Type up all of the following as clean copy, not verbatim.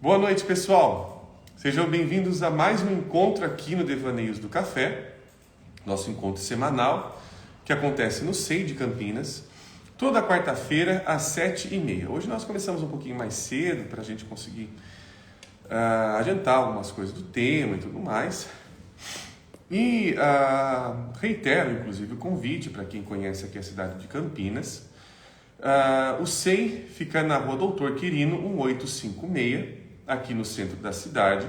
Boa noite, pessoal. Sejam bem-vindos a mais um encontro aqui no Devaneios do Café, nosso encontro semanal, que acontece no SEI de Campinas, toda quarta-feira às 7h30. Hoje nós começamos um pouquinho mais cedo para a gente conseguir adiantar algumas coisas do tema e tudo mais. E reitero, inclusive, o convite para quem conhece aqui a cidade de Campinas. O SEI fica na rua Doutor Quirino, 1856, aqui no centro da cidade.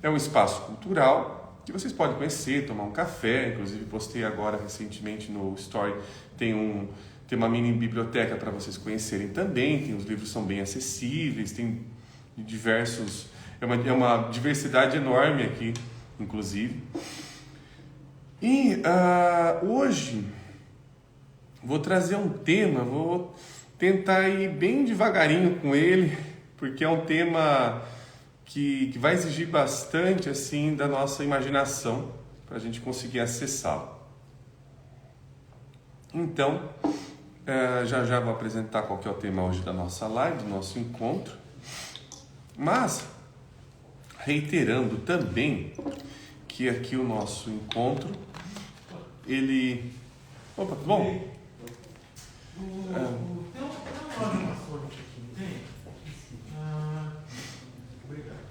É um espaço cultural que vocês podem conhecer, tomar um café. Inclusive postei agora recentemente no Story, tem uma mini biblioteca para vocês conhecerem também. Os livros são bem acessíveis, tem diversos, é uma diversidade enorme aqui, inclusive. E hoje vou trazer um tema, vou tentar ir bem devagarinho com ele, porque é um tema que vai exigir bastante assim da nossa imaginação para a gente conseguir acessá-lo. Então, já vou apresentar qual que é o tema hoje da nossa live, do nosso encontro, mas reiterando também que aqui o nosso encontro, ele... Opa, tudo bom?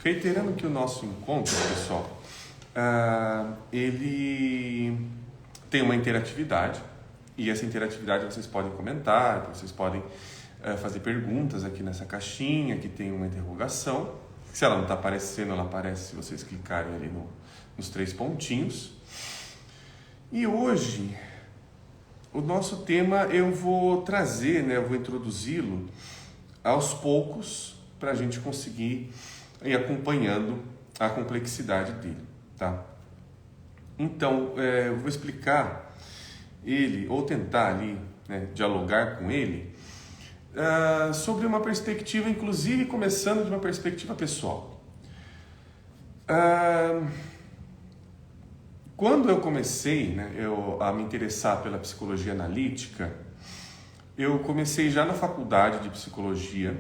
Reiterando que o nosso encontro, pessoal, ele tem uma interatividade, e essa interatividade vocês podem comentar, vocês podem fazer perguntas aqui nessa caixinha que tem uma interrogação. Se ela não está aparecendo, ela aparece se vocês clicarem ali nos 3 pontinhos. E hoje, o nosso tema eu vou trazer, eu vou introduzi-lo aos poucos para a gente conseguir ir acompanhando a complexidade dele, tá? Então, eu vou explicar ele, ou tentar ali, dialogar com ele, sobre uma perspectiva, inclusive começando de uma perspectiva pessoal. Quando eu comecei a me interessar pela psicologia analítica, eu comecei já na faculdade de psicologia.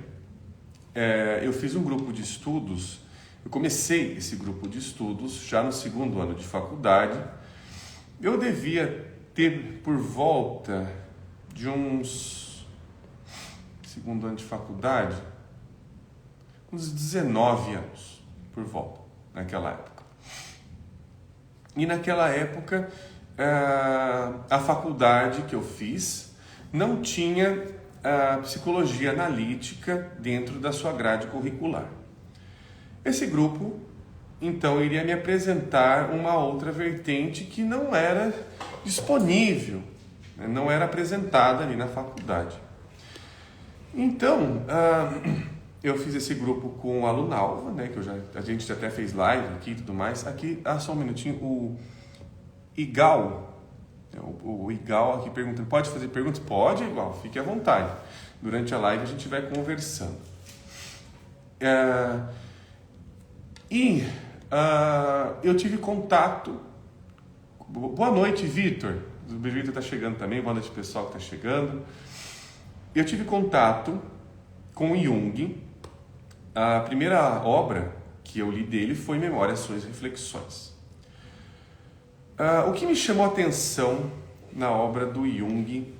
Eu fiz um grupo de estudos, eu comecei esse grupo de estudos já no 2º ano de faculdade. Eu devia ter por volta de uns 2º ano de faculdade, uns 19 anos por volta, naquela época. E naquela época, a faculdade que eu fiz não tinha psicologia analítica dentro da sua grade curricular. Esse grupo, então, iria me apresentar uma outra vertente que não era disponível, não era apresentada ali na faculdade. Então, eu fiz esse grupo com a Lunalva, que a gente até fez live aqui e tudo mais. Aqui, só um minutinho, o Igal, o Igal aqui perguntando, pode fazer perguntas? Pode, Igal, fique à vontade. Durante a live a gente vai conversando. Eu tive contato... Boa noite, Vitor. O Vitor está chegando também, boa noite pessoal que está chegando. Eu tive contato com Jung. A primeira obra que eu li dele foi Memórias, Sonhos e Reflexões. O que me chamou a atenção na obra do Jung,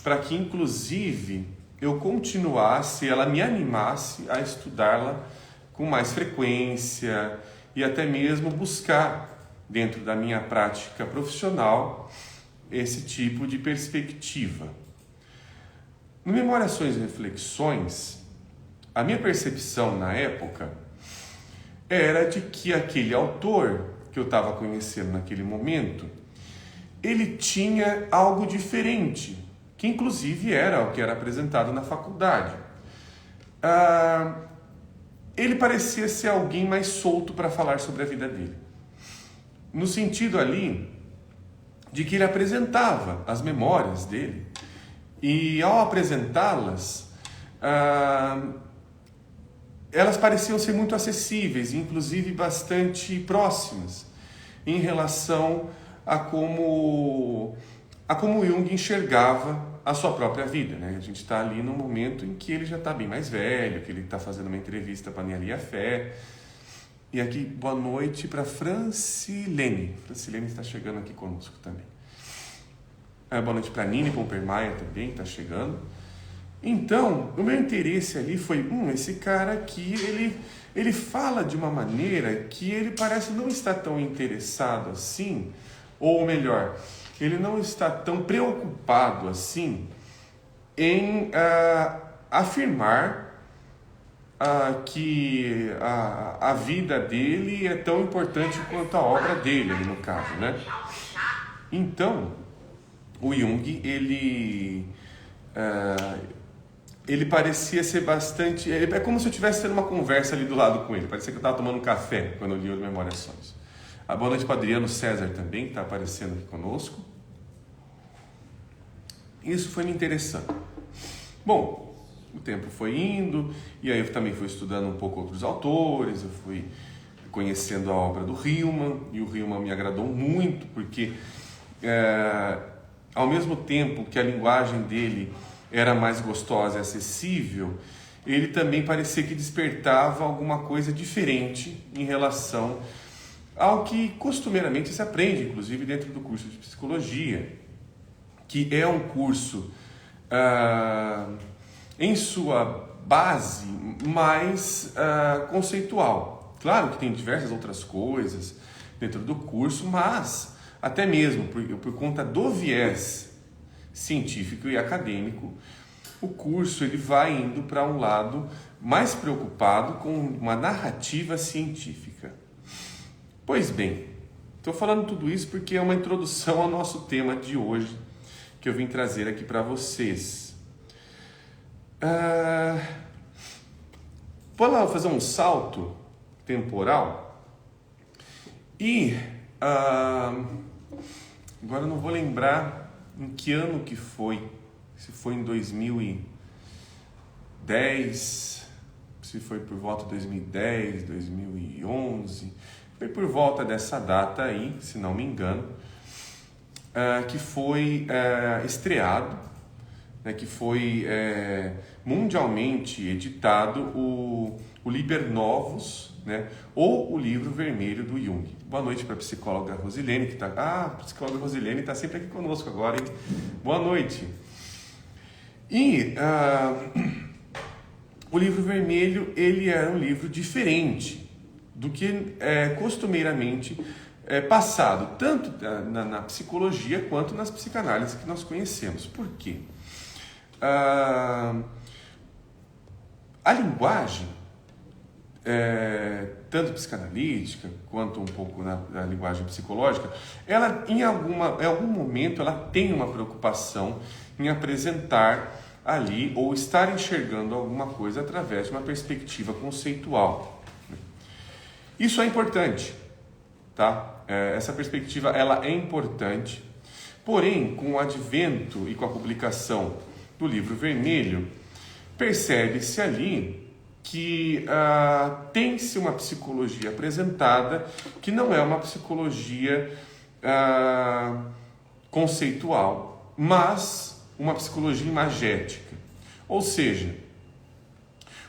para que inclusive eu continuasse, ela me animasse a estudá-la com mais frequência e até mesmo buscar dentro da minha prática profissional esse tipo de perspectiva. No Memórias, Sonhos e Reflexões, a minha percepção na época era de que aquele autor que eu estava conhecendo naquele momento, ele tinha algo diferente, que inclusive era o que era apresentado na faculdade. Ele parecia ser alguém mais solto para falar sobre a vida dele. No sentido ali de que ele apresentava as memórias dele e ao apresentá-las, elas pareciam ser muito acessíveis, inclusive bastante próximas em relação a como Jung enxergava a sua própria vida, né? A gente está ali no momento em que ele já está bem mais velho, que ele está fazendo uma entrevista para a Neali Fé. E aqui, boa noite para Francilene. Francilene está chegando aqui conosco também. Boa noite para Nini Pompermaia também, está chegando. Então, o meu interesse ali foi, esse cara aqui, ele fala de uma maneira que ele parece não estar tão interessado assim, ou melhor, ele não está tão preocupado assim em afirmar que a vida dele é tão importante quanto a obra dele, no caso, né? Então, o Jung, ele parecia ser bastante... É como se eu estivesse tendo uma conversa ali do lado com ele. Parecia que eu estava tomando um café quando eu li o Memórias Sonhos. Boa noite para Adriano César também, que está aparecendo aqui conosco. Isso foi me interessando. Bom, o tempo foi indo, e aí eu também fui estudando um pouco outros autores, eu fui conhecendo a obra do Hillman, e o Hillman me agradou muito, porque ao mesmo tempo que a linguagem dele era mais gostosa e acessível, ele também parecia que despertava alguma coisa diferente em relação ao que costumeiramente se aprende, inclusive dentro do curso de psicologia, que é um curso, em sua base, mais conceitual. Claro que tem diversas outras coisas dentro do curso, mas até mesmo por conta do viés científico e acadêmico, o curso ele vai indo para um lado mais preocupado com uma narrativa científica. Pois bem, estou falando tudo isso porque é uma introdução ao nosso tema de hoje, que eu vim trazer aqui para vocês. Vou lá fazer um salto temporal e agora eu não vou lembrar em que ano que foi, se foi em 2010, se foi por volta de 2010, 2011, foi por volta dessa data aí, se não me engano, que foi estreado, né, que foi mundialmente editado o Liber Novus, né, ou o livro vermelho do Jung. Boa noite para a psicóloga Rosilene, que está... a psicóloga Rosilene está sempre aqui conosco agora, hein? Boa noite. E o livro vermelho, ele é um livro diferente do que costumeiramente passado, tanto na psicologia quanto nas psicanálises que nós conhecemos. Por quê? A linguagem, tanto psicanalítica quanto um pouco na linguagem psicológica, ela em algum momento ela tem uma preocupação em apresentar ali ou estar enxergando alguma coisa através de uma perspectiva conceitual. Isso é importante, tá? Essa perspectiva ela é importante, porém, com o advento e com a publicação do livro vermelho, percebe-se ali que tem-se uma psicologia apresentada que não é uma psicologia conceitual, mas uma psicologia imagética. Ou seja,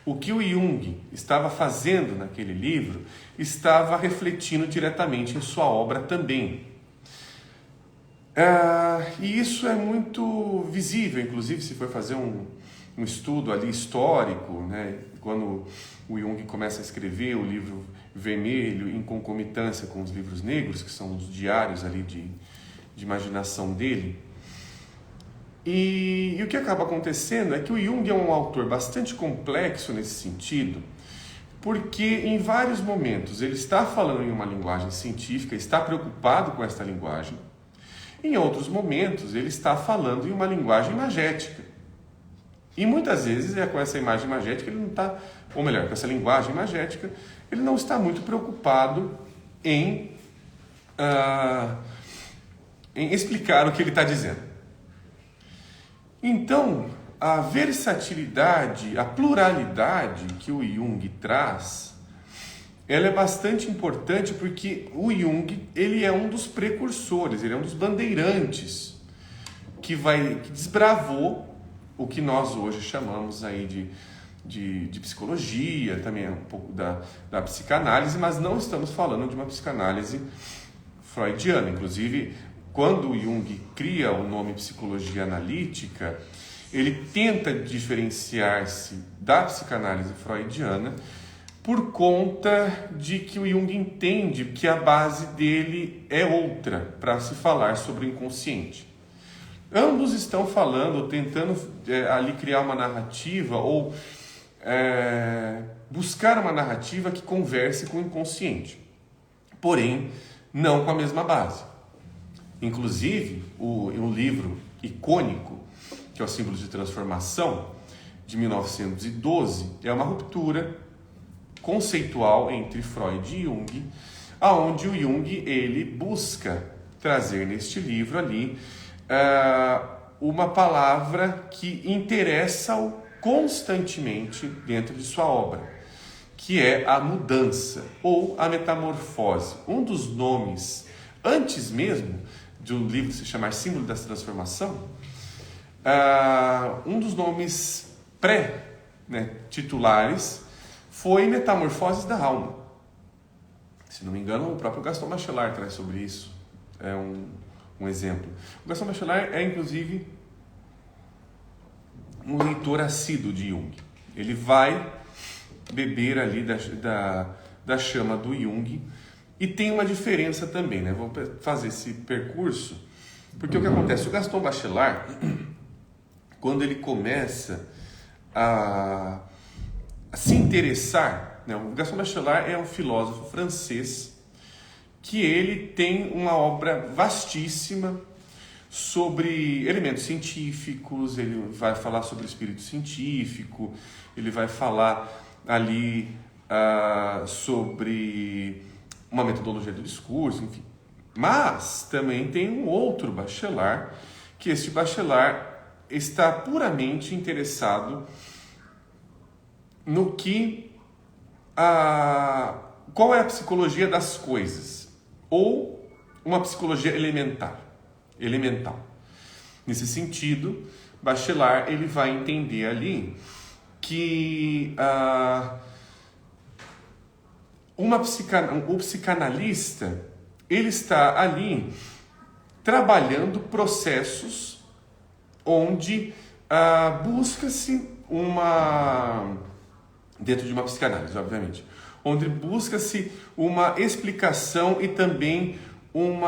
o que o Jung estava fazendo naquele livro estava refletindo diretamente em sua obra também. E isso é muito visível, inclusive se for fazer um estudo ali histórico, né? Quando o Jung começa a escrever o livro vermelho em concomitância com os livros negros, que são os diários ali de imaginação dele. E o que acaba acontecendo é que o Jung é um autor bastante complexo nesse sentido, porque em vários momentos ele está falando em uma linguagem científica, está preocupado com esta linguagem. Em outros momentos ele está falando em uma linguagem imagética. E muitas vezes com essa imagem imagética ele não está, ou melhor, com essa linguagem imagética, ele não está muito preocupado em explicar o que ele está dizendo. Então, a versatilidade, a pluralidade que o Jung traz, ela é bastante importante porque o Jung, ele é um dos precursores, ele é um dos bandeirantes que desbravou o que nós hoje chamamos aí de psicologia, também um pouco da psicanálise, mas não estamos falando de uma psicanálise freudiana. Inclusive, quando Jung cria o nome psicologia analítica, ele tenta diferenciar-se da psicanálise freudiana por conta de que o Jung entende que a base dele é outra para se falar sobre o inconsciente. Ambos estão falando, tentando ali criar uma narrativa ou buscar uma narrativa que converse com o inconsciente, porém não com a mesma base. Inclusive, um livro icônico, que é o Símbolo de Transformação, de 1912, é uma ruptura conceitual entre Freud e Jung, aonde o Jung ele busca trazer neste livro ali uma palavra que interessa-o constantemente dentro de sua obra, que é a mudança ou a metamorfose. Um dos nomes, antes mesmo de um livro se chamar Símbolo da Transformação, um dos nomes titulares foi Metamorfoses da Alma. Se não me engano, o próprio Gaston Bachelard traz sobre isso. É um exemplo. O Gaston Bachelard é, inclusive, um leitor assíduo de Jung. Ele vai beber ali da chama do Jung. E tem uma diferença também, né? Vou fazer esse percurso, porque o que acontece? O Gaston Bachelard, quando ele começa a se interessar, né? O Gaston Bachelard é um filósofo francês que ele tem uma obra vastíssima sobre elementos científicos, ele vai falar sobre o espírito científico, ele vai falar ali sobre uma metodologia do discurso, enfim. Mas também tem um outro Bachelard, que este Bachelard está puramente interessado no que qual é a psicologia das coisas, ou uma psicologia elemental. Nesse sentido, Bachelard ele vai entender ali que o psicanalista ele está ali trabalhando processos onde busca-se dentro de uma psicanálise, obviamente, onde busca-se uma explicação e também um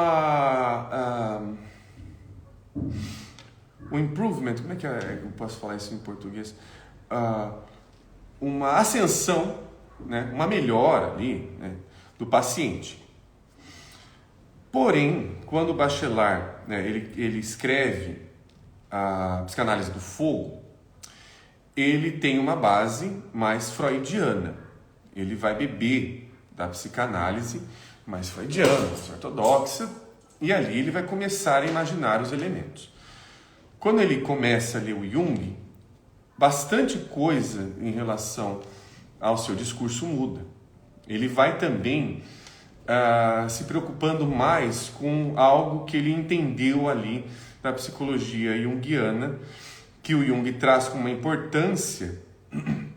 improvement, como é que eu posso falar isso em português? Uma ascensão, né? Uma melhora ali, né? Do paciente. Porém, quando o Bachelard, né, ele escreve a Psicanálise do Fogo, ele tem uma base mais freudiana. Ele vai beber da psicanálise mais freudiana, mais ortodoxa, e ali ele vai começar a imaginar os elementos. Quando ele começa a ler o Jung, bastante coisa em relação ao seu discurso muda. Ele vai também se preocupando mais com algo que ele entendeu ali da psicologia junguiana, que o Jung traz com uma importância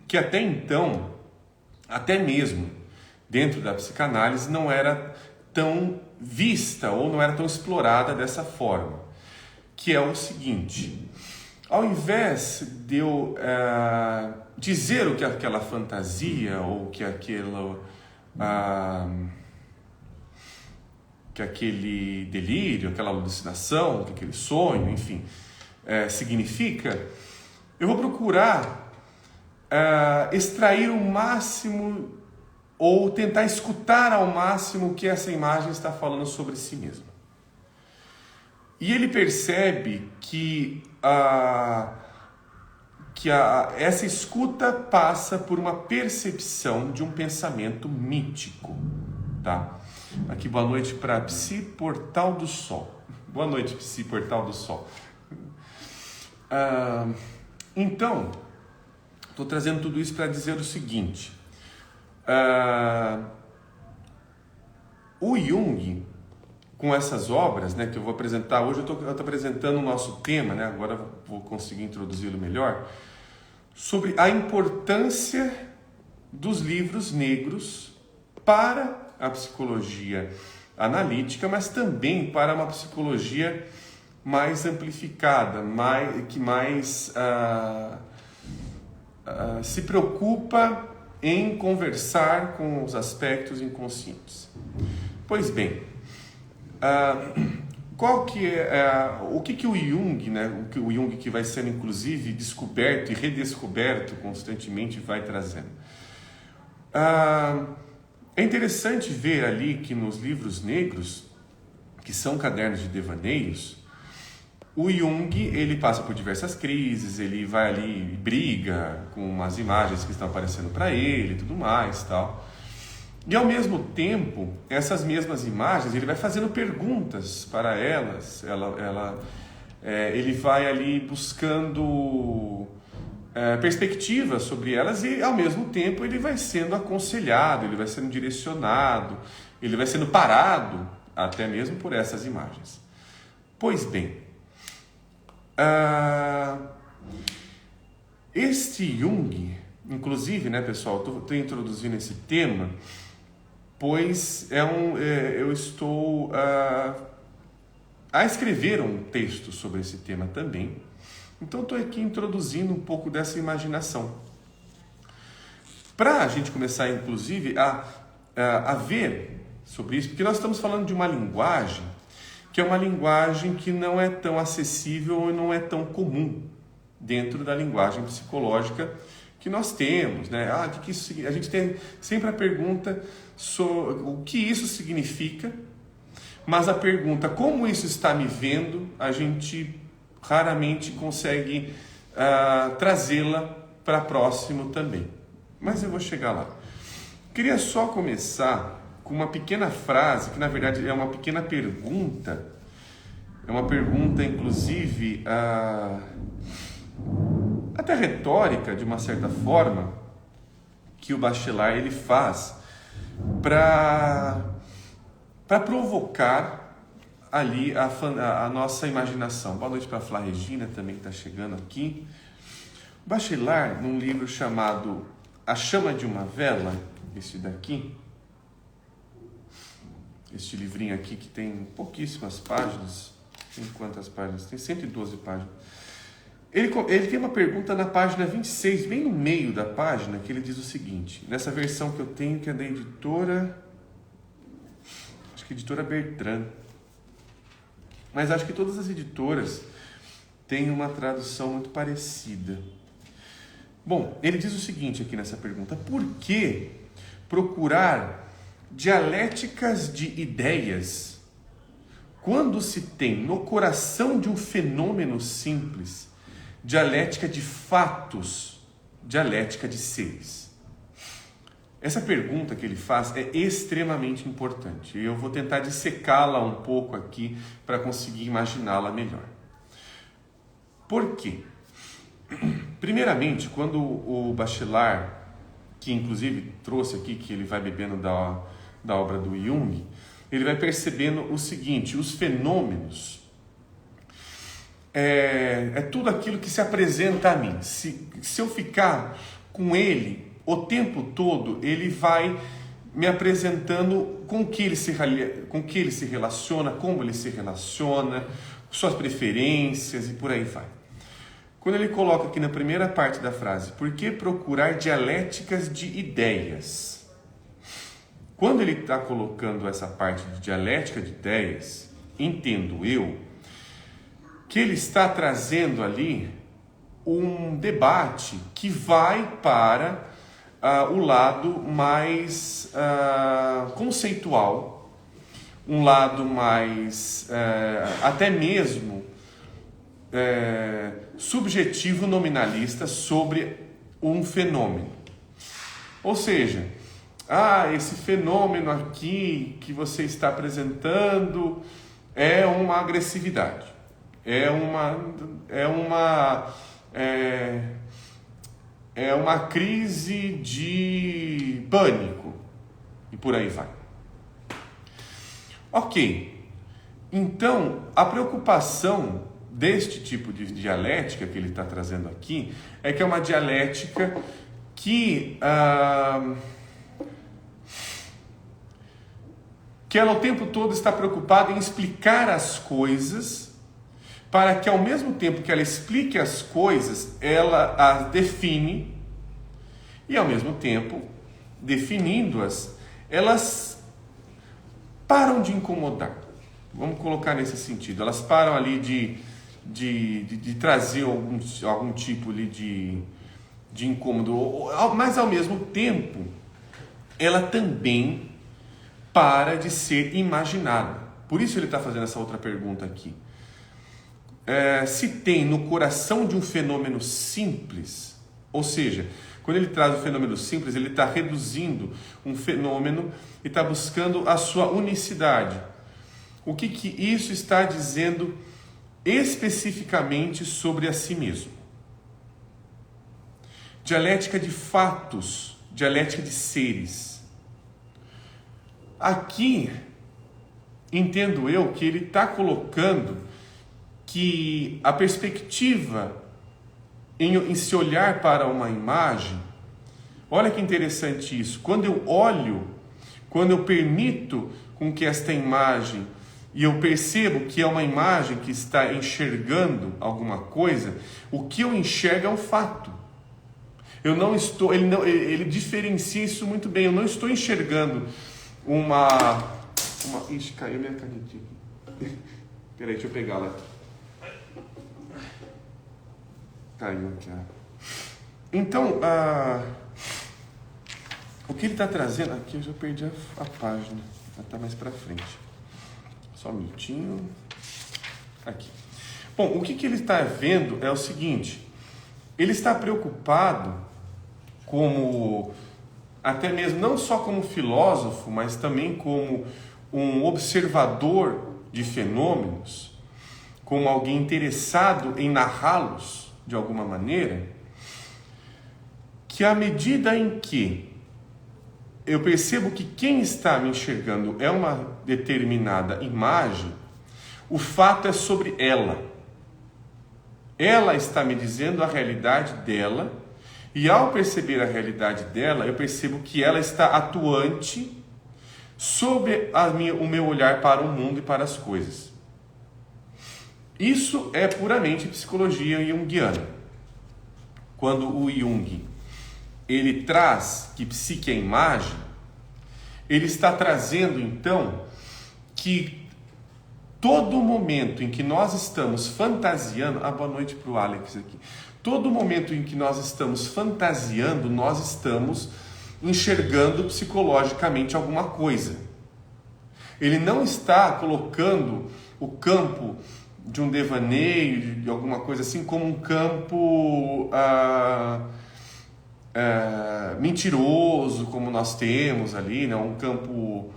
que até então, até mesmo dentro da psicanálise, não era tão vista ou não era tão explorada dessa forma, que é o seguinte: ao invés de eu dizer o que aquela fantasia ou que aquele delírio, aquela alucinação, que aquele sonho, enfim, significa, eu vou procurar extrair o máximo ou tentar escutar ao máximo o que essa imagem está falando sobre si mesma. E ele percebe que essa escuta passa por uma percepção de um pensamento mítico, tá? Aqui, boa noite para Psi Portal do Sol. Boa noite, Psi Portal do Sol. Então, estou trazendo tudo isso para dizer o seguinte: o Jung, com essas obras, né, que eu vou apresentar hoje. Eu estou apresentando o nosso tema, né, agora vou conseguir introduzi-lo melhor, sobre a importância dos livros negros para a psicologia analítica, mas também para uma psicologia mais amplificada, que mais se preocupa em conversar com os aspectos inconscientes. Pois bem, o que o Jung, né, o Jung que vai sendo inclusive descoberto e redescoberto constantemente vai trazendo? É interessante ver ali que nos livros negros, que são cadernos de devaneios, o Jung, ele passa por diversas crises, ele vai ali e briga com umas imagens que estão aparecendo para ele e tudo mais, tal. E ao mesmo tempo, essas mesmas imagens, ele vai fazendo perguntas para elas, ele vai ali buscando perspectivas sobre elas e ao mesmo tempo ele vai sendo aconselhado, ele vai sendo direcionado, ele vai sendo parado até mesmo por essas imagens. Pois bem, este Jung, inclusive, né, pessoal, estou introduzindo esse tema, pois eu estou a escrever um texto sobre esse tema também. Então estou aqui introduzindo um pouco dessa imaginação. Para a gente começar, inclusive, a ver sobre isso, porque nós estamos falando de uma linguagem que é uma linguagem que não é tão acessível e não é tão comum dentro da linguagem psicológica que nós temos, né? A gente tem sempre a pergunta sobre o que isso significa, mas a pergunta como isso está me vendo, a gente raramente consegue trazê-la para próximo também. Mas eu vou chegar lá. Queria só começar com uma pequena frase, que na verdade é uma pequena pergunta. É uma pergunta, inclusive, até retórica, de uma certa forma, que o Bachelard ele faz para provocar ali a nossa imaginação. Boa noite para a Flá Regina, também que está chegando aqui. Bachelard, num livro chamado A Chama de uma Vela, esse daqui, este livrinho aqui que tem pouquíssimas páginas, tem quantas páginas? Tem 112 páginas. Ele tem uma pergunta na página 26, bem no meio da página, que ele diz o seguinte, nessa versão que eu tenho, que é da editora, acho que editora Bertrand, mas acho que todas as editoras têm uma tradução muito parecida. Bom, ele diz o seguinte aqui nessa pergunta: por que procurar dialéticas de ideias quando se tem no coração de um fenômeno simples dialética de fatos, dialética de seres? Essa pergunta que ele faz é extremamente importante e eu vou tentar dissecá-la um pouco aqui para conseguir imaginá-la melhor. Por quê? Primeiramente, quando o Bachelard, que inclusive trouxe aqui, que ele vai bebendo da obra do Jung, ele vai percebendo o seguinte: os fenômenos é tudo aquilo que se apresenta a mim. Se eu ficar com ele o tempo todo, ele vai me apresentando com que ele se relaciona, como ele se relaciona, suas preferências e por aí vai. Quando ele coloca aqui na primeira parte da frase, por que procurar dialéticas de ideias? Quando ele está colocando essa parte de dialética de ideias, entendo eu, que ele está trazendo ali um debate que vai para o lado mais conceitual, um lado mais até mesmo subjetivo nominalista sobre um fenômeno. Ou seja, esse fenômeno aqui que você está apresentando é uma agressividade, é uma crise de pânico e por aí vai. Ok. Então, a preocupação deste tipo de dialética que ele está trazendo aqui é que é uma dialética que ela o tempo todo está preocupada em explicar as coisas, para que ao mesmo tempo que ela explique as coisas, ela as define, e ao mesmo tempo, definindo-as, elas param de incomodar. Vamos colocar nesse sentido. Elas param ali de trazer algum tipo ali de incômodo, mas ao mesmo tempo, ela também para de ser imaginada. Por isso ele está fazendo essa outra pergunta aqui. Se tem no coração de um fenômeno simples, ou seja, quando ele traz o fenômeno simples, ele está reduzindo um fenômeno e está buscando a sua unicidade. O que isso está dizendo especificamente sobre a si mesmo? Dialética de fatos, dialética de seres. Aqui, entendo eu que ele está colocando que a perspectiva em se olhar para uma imagem, olha que interessante isso, quando eu permito com que esta imagem, e eu percebo que é uma imagem que está enxergando alguma coisa, o que eu enxergo é um fato. Ele diferencia isso muito bem, eu não estou enxergando Ixi, caiu minha canetinha aqui. Peraí, deixa eu pegá-la aqui. Caiu aqui. Então, o que ele está trazendo... Aqui eu já perdi a página. Ela está mais para frente. Só um minutinho. Aqui. Bom, o que ele está vendo é o seguinte. Ele está preocupado como... até mesmo não só como filósofo, mas também como um observador de fenômenos, como alguém interessado em narrá-los de alguma maneira, que à medida em que eu percebo que quem está me enxergando é uma determinada imagem, o fato é sobre ela. Ela está me dizendo a realidade dela, e ao perceber a realidade dela, eu percebo que ela está atuante sobre o meu olhar para o mundo e para as coisas. Isso é puramente psicologia junguiana. Quando o Jung ele traz que psique é imagem, ele está trazendo então que todo momento em que nós estamos fantasiando... boa noite para o Alex aqui. Todo momento em que nós estamos fantasiando, nós estamos enxergando psicologicamente alguma coisa. Ele não está colocando o campo de um devaneio, de alguma coisa assim, como um campo mentiroso, como nós temos ali, né? Um campo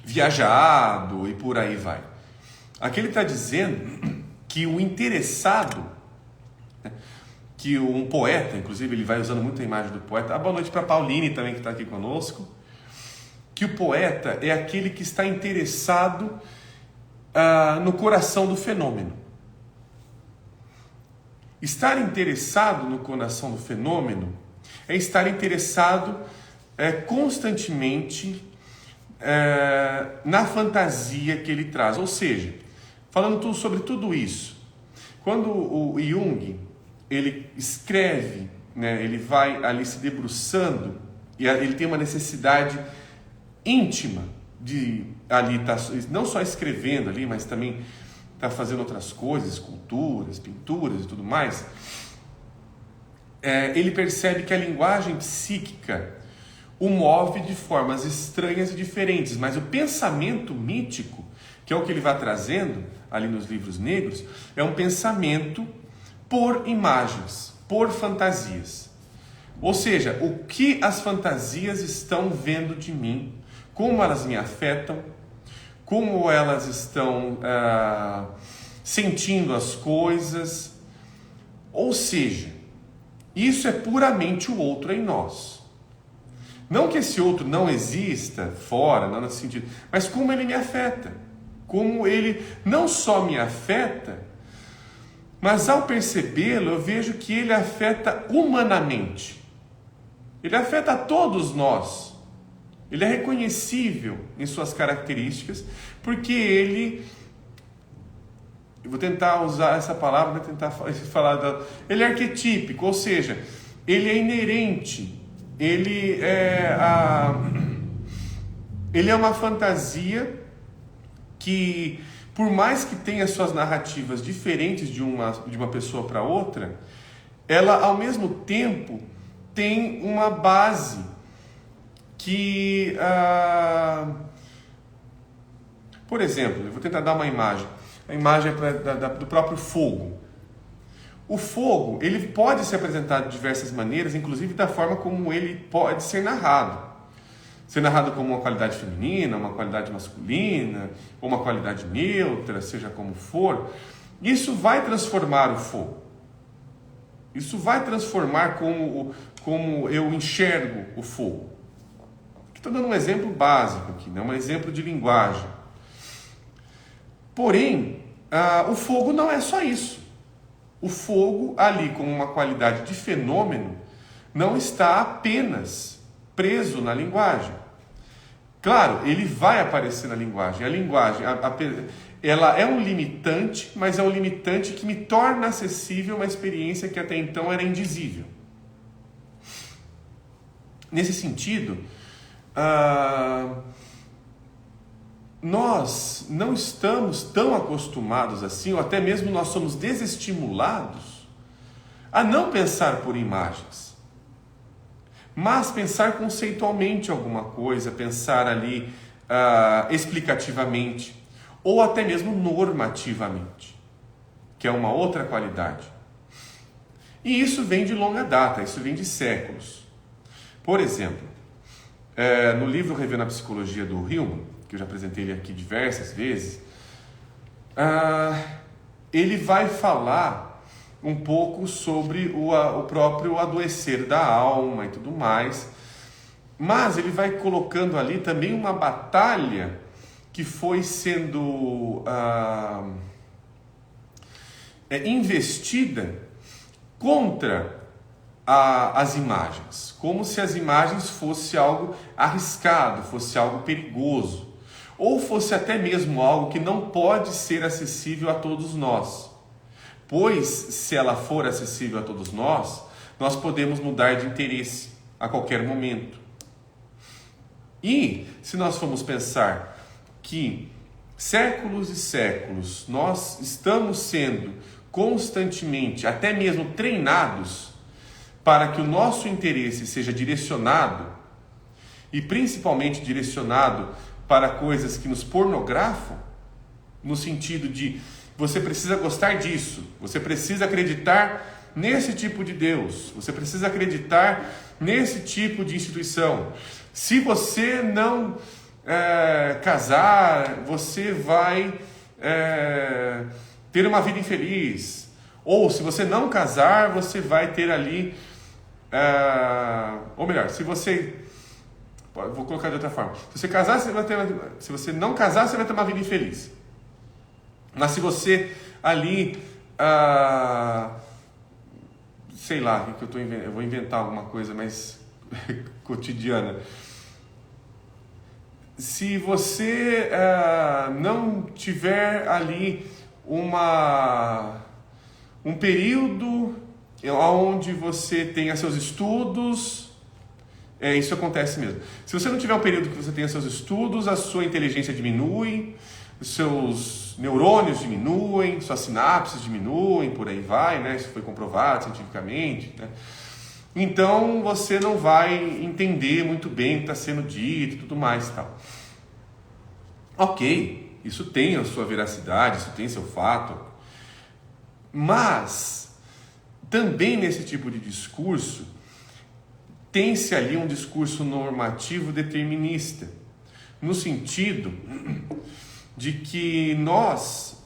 viajado e por aí vai. Aqui ele está dizendo que o interessado, que um poeta, inclusive ele vai usando muito a imagem do poeta. Boa noite para a Pauline também que está aqui conosco. Que o poeta é aquele que está interessado no coração do fenômeno. Estar interessado no coração do fenômeno é estar interessado constantemente na fantasia que ele traz. Ou seja, falando sobre tudo isso, quando o Jung ele escreve, né, ele vai ali se debruçando e ele tem uma necessidade íntima de ali estar não só escrevendo ali, mas também está fazendo outras coisas, esculturas, pinturas e tudo mais. Ele percebe que a linguagem psíquica o move de formas estranhas e diferentes, mas o pensamento mítico, que é o que ele vai trazendo ali nos livros negros, é um pensamento por imagens, por fantasias. Ou seja, o que as fantasias estão vendo de mim, como elas me afetam, como elas estão sentindo as coisas. Ou seja, isso é puramente o outro em nós. Não que esse outro não exista fora, não nesse sentido, mas como ele me afeta. Como ele não só me afeta, mas ao percebê-lo, eu vejo que ele afeta humanamente. Ele afeta a todos nós. Ele é reconhecível em suas características, porque ele... Eu vou tentar usar essa palavra, vou tentar falar... Ele é arquetípico, ou seja, ele é inerente. Ele é uma fantasia que, por mais que tenha suas narrativas diferentes de uma pessoa para outra, ela, ao mesmo tempo, tem uma base que... por exemplo, eu vou tentar dar uma imagem. A imagem é do próprio fogo. O fogo, ele pode ser apresentado de diversas maneiras, inclusive da forma como ele pode ser narrado. Ser narrado como uma qualidade feminina, uma qualidade masculina, ou uma qualidade neutra, seja como for. Isso vai transformar o fogo. Isso vai transformar como eu enxergo o fogo. Estou dando um exemplo básico aqui, né? Um exemplo de linguagem. Porém, o fogo não é só isso. O fogo, ali como uma qualidade de fenômeno, não está apenas preso na linguagem. Claro, ele vai aparecer na linguagem. A linguagem, ela é um limitante, mas é um limitante que me torna acessível uma experiência que até então era indizível. Nesse sentido, nós não estamos tão acostumados assim, ou até mesmo nós somos desestimulados a não pensar por imagens, mas pensar conceitualmente alguma coisa, pensar ali explicativamente, ou até mesmo normativamente, que é uma outra qualidade. E isso vem de longa data, isso vem de séculos. Por exemplo, no livro Revendo a Psicologia do Hillman, que eu já apresentei ele aqui diversas vezes, ele vai falar um pouco sobre o próprio adoecer da alma e tudo mais, mas ele vai colocando ali também uma batalha que foi sendo investida contra as imagens, como se as imagens fosse algo arriscado, fosse algo perigoso, ou fosse até mesmo algo que não pode ser acessível a todos nós. Pois, se ela for acessível a todos nós podemos mudar de interesse a qualquer momento. E, se nós formos pensar que séculos e séculos nós estamos sendo constantemente, até mesmo treinados, para que o nosso interesse seja direcionado, e principalmente direcionado para coisas que nos pornografam, no sentido de você precisa gostar disso, você precisa acreditar nesse tipo de Deus, você precisa acreditar nesse tipo de instituição. Se você não casar, você vai ter uma vida infeliz. Ou se você não casar, você vai ter ali... ou melhor, se você... Vou colocar de outra forma. Se você casar, se você não casar, você vai ter uma vida infeliz. Mas se você ali... sei lá, o que eu vou inventar alguma coisa mais cotidiana. Se você não tiver ali um período onde você tenha seus estudos, isso acontece mesmo. Se você não tiver um período que você tenha seus estudos, a sua inteligência diminui, os seus neurônios diminuem, suas sinapses diminuem, por aí vai, né? Isso foi comprovado cientificamente, né? Então você não vai entender muito bem o que está sendo dito e tudo mais e tal. Ok, isso tem a sua veracidade, isso tem seu fato, mas também nesse tipo de discurso tem-se ali um discurso normativo determinista, no sentido de que nós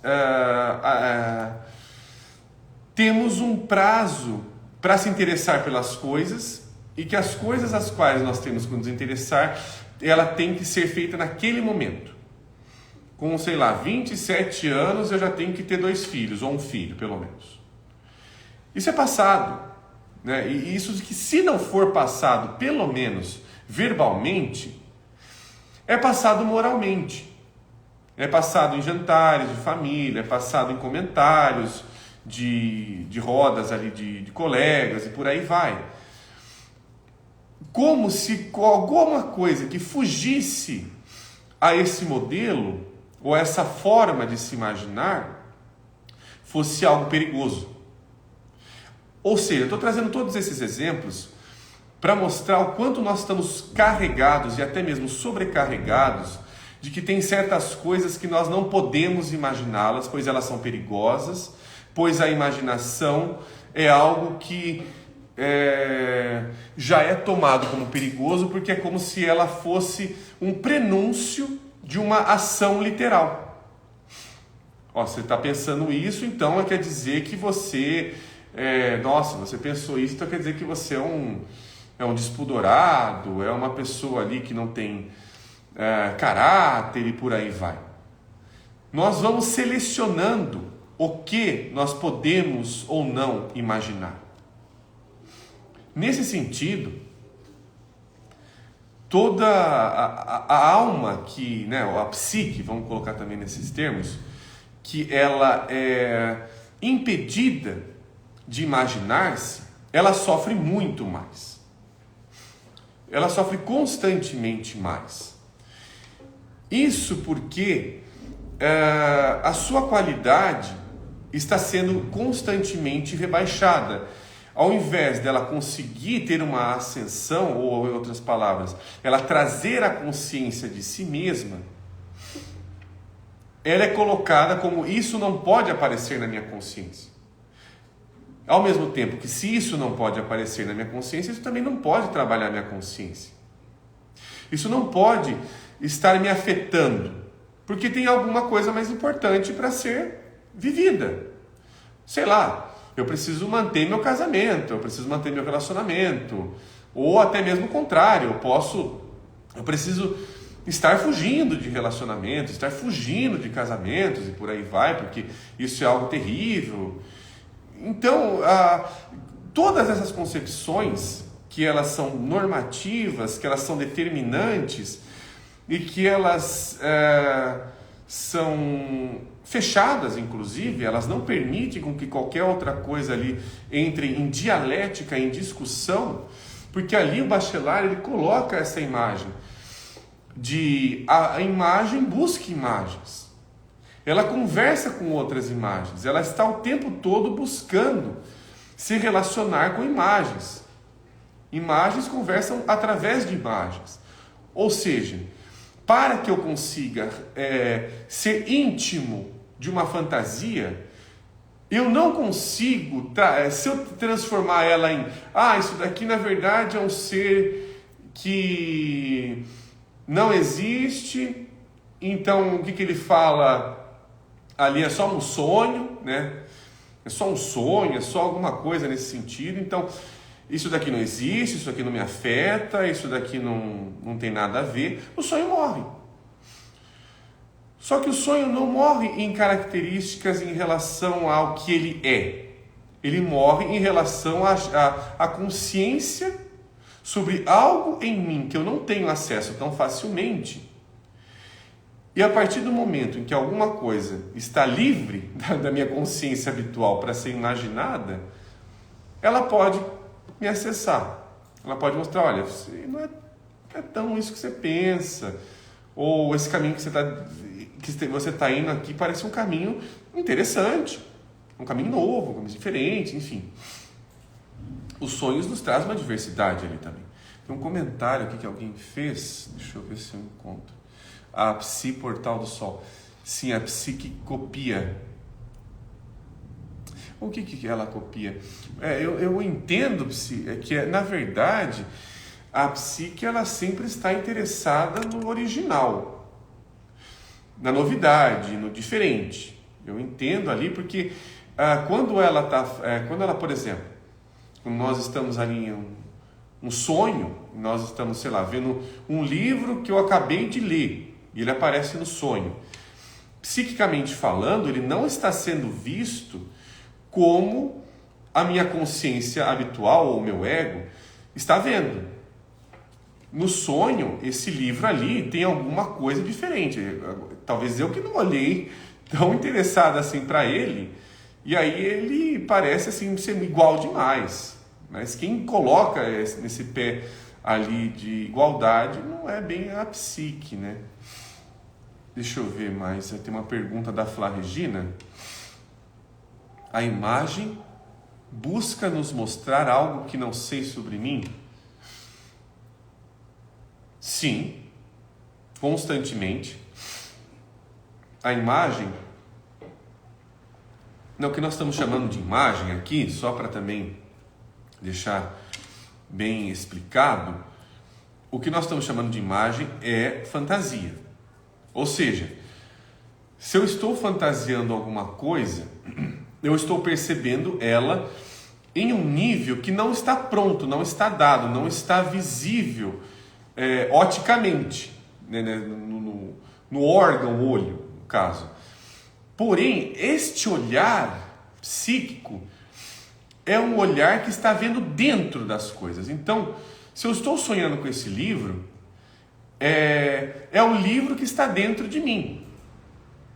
temos um prazo para se interessar pelas coisas e que as coisas às quais nós temos que nos interessar, ela tem que ser feita naquele momento. Com, sei lá, 27 anos eu já tenho que ter 2 filhos, ou um filho, pelo menos. Isso é passado, né? E isso que, se não for passado, pelo menos verbalmente, é passado moralmente. É passado em jantares de família, é passado em comentários de rodas ali de colegas e por aí vai. Como se alguma coisa que fugisse a esse modelo ou essa forma de se imaginar fosse algo perigoso. Ou seja, eu estou trazendo todos esses exemplos para mostrar o quanto nós estamos carregados e até mesmo sobrecarregados de que tem certas coisas que nós não podemos imaginá-las, pois elas são perigosas, pois a imaginação é algo que já é tomado como perigoso, porque é como se ela fosse um prenúncio de uma ação literal. Ó, você está pensando isso, então quer dizer que você... nossa, você pensou isso, então quer dizer que você é um despudorado, é uma pessoa ali que não tem caráter e por aí vai. Nós vamos selecionando o que nós podemos ou não imaginar. Nesse sentido, toda a alma que, né, a psique, vamos colocar também nesses termos, que ela é impedida de imaginar-se, ela sofre muito mais. Ela sofre constantemente mais. Isso porque a sua qualidade está sendo constantemente rebaixada. Ao invés dela conseguir ter uma ascensão, ou em outras palavras, ela trazer a consciência de si mesma, ela é colocada como isso não pode aparecer na minha consciência. Ao mesmo tempo que se isso não pode aparecer na minha consciência, isso também não pode trabalhar a minha consciência. Isso não pode estar me afetando, porque tem alguma coisa mais importante para ser vivida. Sei lá, eu preciso manter meu casamento, eu preciso manter meu relacionamento, ou até mesmo o contrário, eu preciso estar fugindo de relacionamentos, estar fugindo de casamentos e por aí vai, porque isso é algo terrível. Então, todas essas concepções, que elas são normativas, que elas são determinantes e que elas são fechadas, inclusive, elas não permitem com que qualquer outra coisa ali entre em dialética, em discussão, porque ali o Bachelard ele coloca essa imagem a imagem busca imagens. Ela conversa com outras imagens, ela está o tempo todo buscando se relacionar com imagens. Imagens conversam através de imagens. Ou seja, para que eu consiga ser íntimo de uma fantasia, eu não consigo, se eu transformar ela em, isso daqui na verdade é um ser que não existe, então o que ele fala ali é só um sonho, né? É só um sonho, é só alguma coisa nesse sentido, então isso daqui não existe, isso daqui não me afeta, isso daqui não tem nada a ver, o sonho morre. Só que o sonho não morre em características em relação ao que ele é. Ele morre em relação à consciência sobre algo em mim que eu não tenho acesso tão facilmente. E a partir do momento em que alguma coisa está livre da minha consciência habitual para ser imaginada, ela pode me acessar. Ela pode mostrar, olha, não é tão isso que você pensa. Ou esse caminho que você está indo aqui parece um caminho interessante, um caminho novo, um caminho diferente, enfim. Os sonhos nos trazem uma diversidade ali também. Tem um comentário aqui que alguém fez, deixa eu ver se eu encontro. A Psi Portal do Sol. Sim, a psique copia. O que ela copia? Eu entendo, Psi, que na verdade a psique ela sempre está interessada no original, na novidade, no diferente. Eu entendo ali porque quando ela, por exemplo, quando nós estamos ali um sonho, nós estamos, sei lá, vendo um livro que eu acabei de ler, e ele aparece no sonho. Psiquicamente falando, ele não está sendo visto como a minha consciência habitual, ou o meu ego, está vendo. No sonho, esse livro ali tem alguma coisa diferente. Talvez eu que não olhei tão interessado assim para ele, e aí ele parece assim ser igual demais. Mas quem coloca nesse pé ali de igualdade não é bem a psique, né? Deixa eu ver mais. Tem uma pergunta da Flá Regina. A imagem busca nos mostrar algo que não sei sobre mim? Sim, constantemente. A imagem, não, o que nós estamos chamando de imagem aqui, só para também deixar bem explicado, o que nós estamos chamando de imagem é fantasia. Ou seja, se eu estou fantasiando alguma coisa, eu estou percebendo ela em um nível que não está pronto, não está dado, não está visível oticamente, né, no órgão olho, no caso. Porém, este olhar psíquico é um olhar que está vendo dentro das coisas. Então, se eu estou sonhando com esse livro, é o livro que está dentro de mim.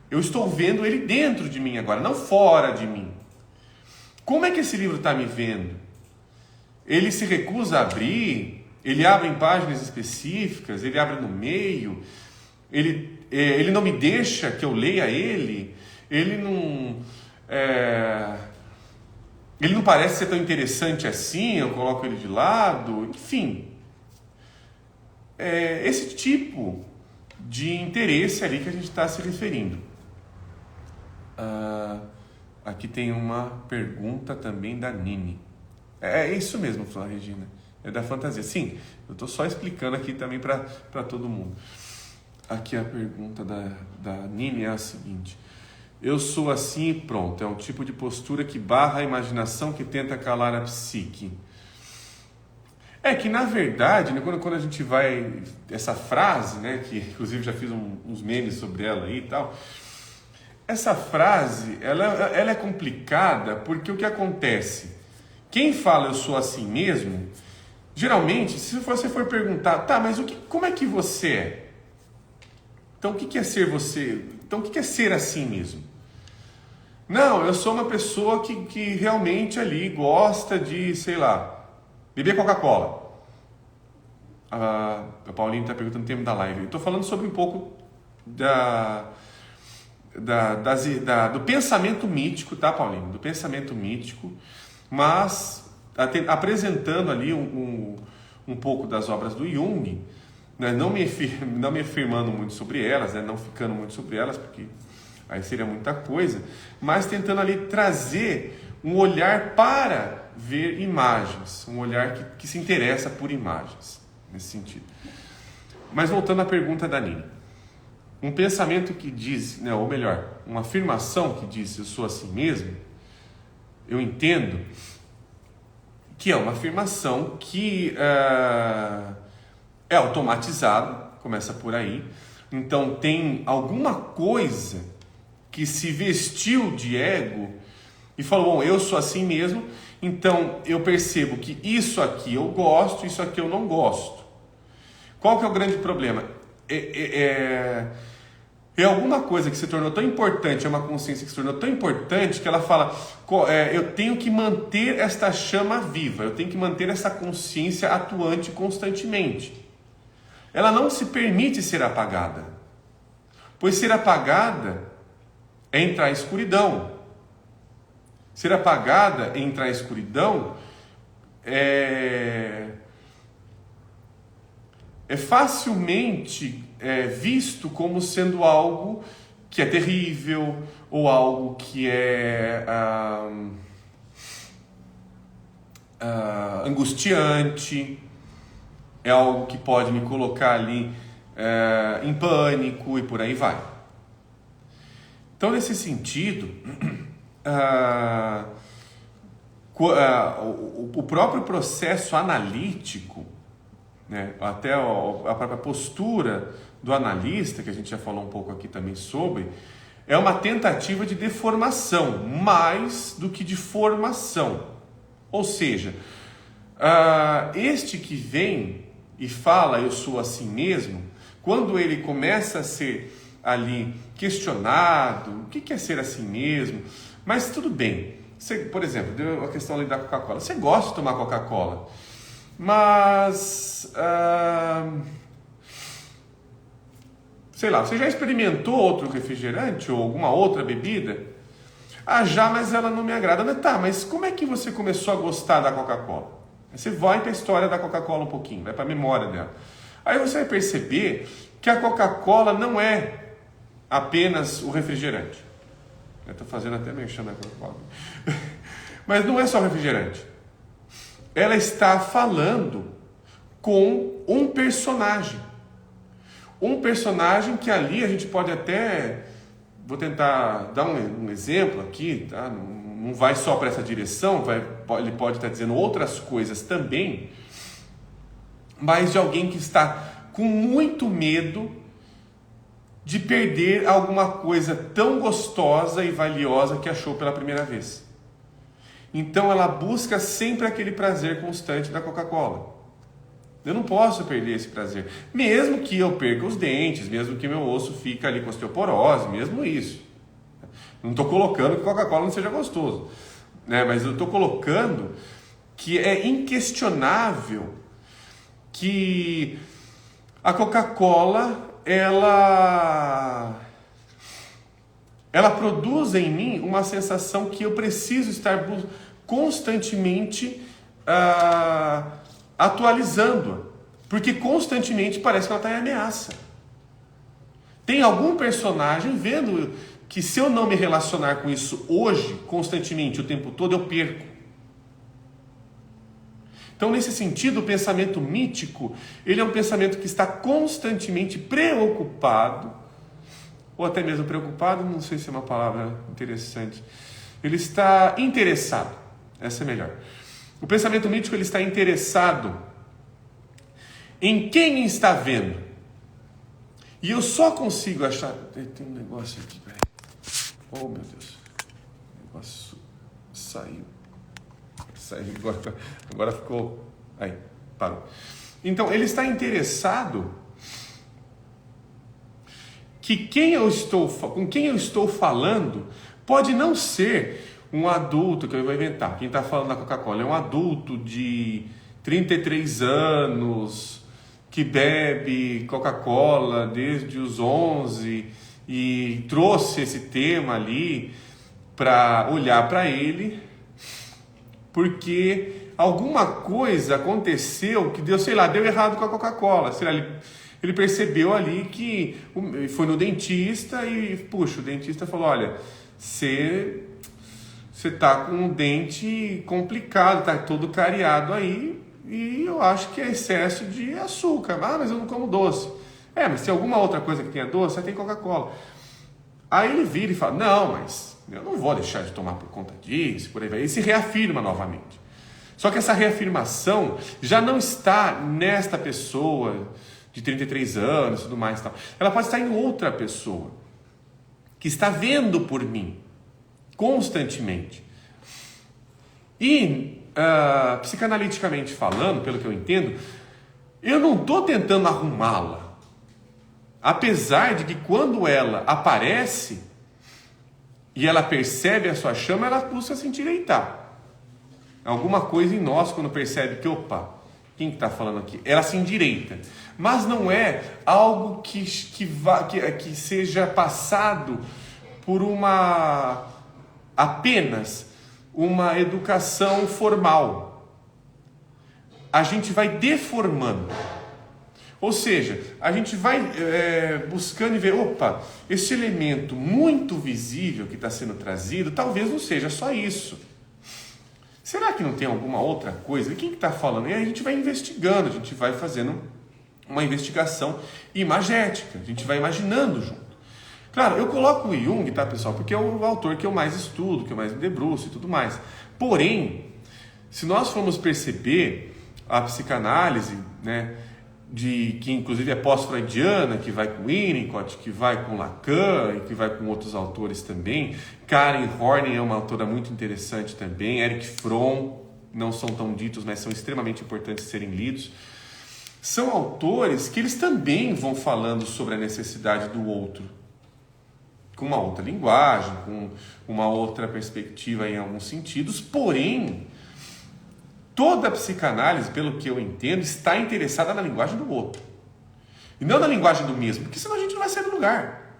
Eu estou vendo ele dentro de mim agora, não fora de mim. Como é que esse livro está me vendo? Ele se recusa a abrir, ele abre em páginas específicas, ele abre no meio, ele não me deixa que eu leia ele, ele não parece ser tão interessante assim, eu coloco ele de lado, enfim. Esse tipo de interesse ali que a gente está se referindo. Aqui tem uma pergunta também da Nini. É isso mesmo, Flá Regina. É da fantasia. Sim, eu estou só explicando aqui também para todo mundo. Aqui a pergunta da Nini é a seguinte. Eu sou assim e pronto. É um tipo de postura que barra a imaginação, que tenta calar a psique. É que, na verdade, né, quando a gente vai... Essa frase, né, que inclusive já fiz uns memes sobre ela aí e tal... Essa frase, ela é complicada porque o que acontece? Quem fala eu sou assim mesmo, geralmente, se você for perguntar, tá, mas como é que você é? Então, o que é ser você? Então, o que é ser assim mesmo? Não, eu sou uma pessoa que realmente ali gosta de, sei lá, beber Coca-Cola. A Paulinha está perguntando o tema da live. Eu estou falando sobre um pouco do pensamento mítico, tá, Paulinho? Do pensamento mítico, mas apresentando ali um pouco das obras do Jung, né? não me afirmando muito sobre elas, né? Não ficando muito sobre elas, porque aí seria muita coisa, mas tentando ali trazer um olhar para ver imagens, um olhar que se interessa por imagens, nesse sentido. Mas voltando à pergunta da Nini. Um pensamento que diz, né, ou melhor, uma afirmação que diz eu sou assim mesmo, eu entendo que é uma afirmação que é automatizada, começa por aí. Então tem alguma coisa que se vestiu de ego e falou, bom, eu sou assim mesmo, então eu percebo que isso aqui eu gosto, isso aqui eu não gosto. Qual que é o grande problema? É alguma coisa que se tornou tão importante, é uma consciência que se tornou tão importante que ela fala, eu tenho que manter esta chama viva, eu tenho que manter essa consciência atuante constantemente. Ela não se permite ser apagada, pois ser apagada é entrar em escuridão. Ser apagada é entrar em escuridão é facilmente visto como sendo algo que é terrível ou algo que é angustiante, é algo que pode me colocar ali em pânico e por aí vai. Então, nesse sentido, o próprio processo analítico, né, até a própria postura do analista, que a gente já falou um pouco aqui também sobre, é uma tentativa de deformação, mais do que de formação. Ou seja, este que vem e fala eu sou assim mesmo, quando ele começa a ser ali questionado, o que é ser assim mesmo? Mas tudo bem. Você, por exemplo, deu a questão ali da Coca-Cola. Você gosta de tomar Coca-Cola, mas sei lá, você já experimentou outro refrigerante ou alguma outra bebida? Já, mas ela não me agrada. Mas como é que você começou a gostar da Coca-Cola? Aí você vai para a história da Coca-Cola um pouquinho, vai para a memória dela. Aí você vai perceber que a Coca-Cola não é apenas o refrigerante. Eu estou fazendo até merchan da Coca-Cola. Mas não é só refrigerante. Ela está falando com um personagem. Um personagem que ali a gente pode até... Vou tentar dar um exemplo aqui, tá? Não vai só para essa direção, ele pode estar dizendo outras coisas também, mas de alguém que está com muito medo de perder alguma coisa tão gostosa e valiosa que achou pela primeira vez. Então ela busca sempre aquele prazer constante da Coca-Cola. Eu não posso perder esse prazer, mesmo que eu perca os dentes, mesmo que meu osso fique ali com osteoporose, mesmo isso. Não estou colocando que Coca-Cola não seja gostoso, né? Mas eu estou colocando que é inquestionável que a Coca-Cola ela produz em mim uma sensação que eu preciso estar constantemente atualizando-a, porque constantemente parece que ela está em ameaça. Tem algum personagem vendo que se eu não me relacionar com isso hoje, constantemente, o tempo todo, eu perco. Então, nesse sentido, o pensamento mítico, ele é um pensamento que está constantemente preocupado, ou até mesmo preocupado, não sei se é uma palavra interessante, ele está interessado, essa é melhor. O pensamento mítico, ele está interessado em quem está vendo. E eu só consigo achar... Tem um negócio aqui, peraí. Oh, meu Deus. O negócio saiu. Agora ficou... Aí, parou. Então, ele está interessado que com quem eu estou falando pode não ser um adulto que eu vou inventar. Quem está falando da Coca-Cola é um adulto de 33 anos que bebe Coca-Cola desde os 11 e trouxe esse tema ali para olhar para ele porque alguma coisa aconteceu que deu, sei lá, deu errado com a Coca-Cola. Sei lá, ele percebeu ali que foi no dentista e, puxa, o dentista falou, olha, você tá com um dente complicado, tá todo cariado aí e eu acho que é excesso de açúcar. Mas eu não como doce. Mas tem alguma outra coisa que tenha doce, aí tem Coca-Cola. Aí ele vira e fala, não, mas eu não vou deixar de tomar por conta disso, por aí vai. E se reafirma novamente. Só que essa reafirmação já não está nesta pessoa de 33 anos e tudo mais. Tal. Ela pode estar em outra pessoa que está vendo por mim constantemente. E, psicanaliticamente falando, pelo que eu entendo, eu não estou tentando arrumá-la. Apesar de que quando ela aparece e ela percebe a sua chama, ela busca se endireitar. Alguma coisa em nós, quando percebe que, opa, quem está falando aqui? Ela se endireita. Mas não é algo que seja passado por apenas uma educação formal. A gente vai deformando. Ou seja, a gente vai buscando e ver, opa, esse elemento muito visível que está sendo trazido, talvez não seja só isso. Será que não tem alguma outra coisa? Quem que está falando? E aí a gente vai investigando, a gente vai fazendo uma investigação imagética, a gente vai imaginando junto. Claro, eu coloco o Jung, tá, pessoal? Porque é o autor que eu mais estudo, que eu mais me debruço e tudo mais. Porém, Se nós formos perceber a psicanálise, né, que inclusive é pós-freudiana, que vai com Winnicott, que vai com Lacan e que vai com outros autores também. Karen Horney é uma autora muito interessante também. Erich Fromm, não são tão ditos, mas são extremamente importantes de serem lidos. São autores que eles também vão falando sobre a necessidade do outro, com uma outra linguagem, com uma outra perspectiva em alguns sentidos, porém, toda a psicanálise, pelo que eu entendo, está interessada na linguagem do outro. E não na linguagem do mesmo, porque senão a gente não vai sair do lugar.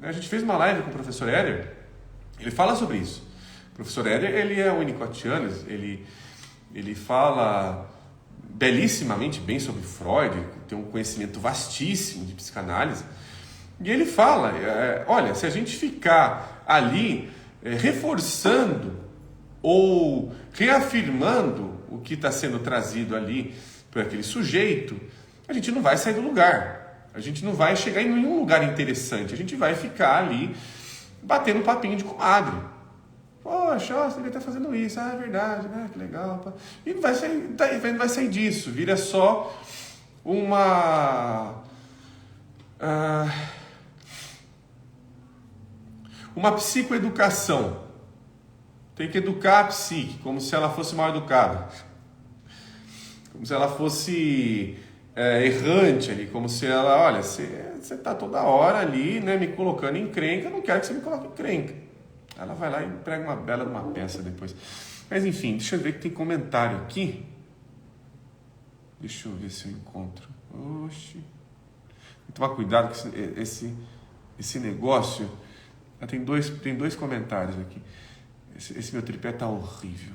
A gente fez uma live com o professor Éder, ele fala sobre isso. O professor Éder, ele é winnicottiano, ele fala belíssimamente bem sobre Freud, tem um conhecimento vastíssimo de psicanálise. E ele fala, olha, se a gente ficar ali reforçando ou reafirmando o que está sendo trazido ali por aquele sujeito, a gente não vai sair do lugar. A gente não vai chegar em nenhum lugar interessante. A gente vai ficar ali batendo papinho de comadre. Poxa, você devia estar fazendo isso. Ah, é verdade, né? Que legal. E não vai sair disso. Vira só uma psicoeducação. Tem que educar a psique, como se ela fosse mal educada. Como se ela fosse errante ali, como se ela, olha, você está toda hora ali, né, me colocando em encrenca, eu não quero que você me coloque em encrenca. Ela vai lá e prega uma bela de uma peça depois. Mas enfim, deixa eu ver que tem comentário aqui. Deixa eu ver se eu encontro. Oxi. Tem que tomar cuidado com esse negócio. Tem dois comentários aqui. Esse meu tripé tá horrível.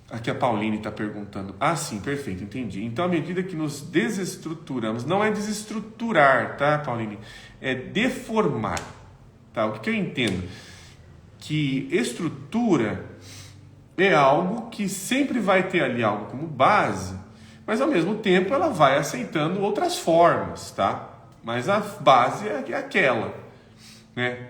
Aqui a Pauline está perguntando. Ah, sim, perfeito, entendi. Então, à medida que nos desestruturamos, não é desestruturar, tá, Pauline? É deformar, tá? O que eu entendo? Que estrutura é algo que sempre vai ter ali algo como base, mas ao mesmo tempo ela vai aceitando outras formas, tá? Mas a base é aquela, né?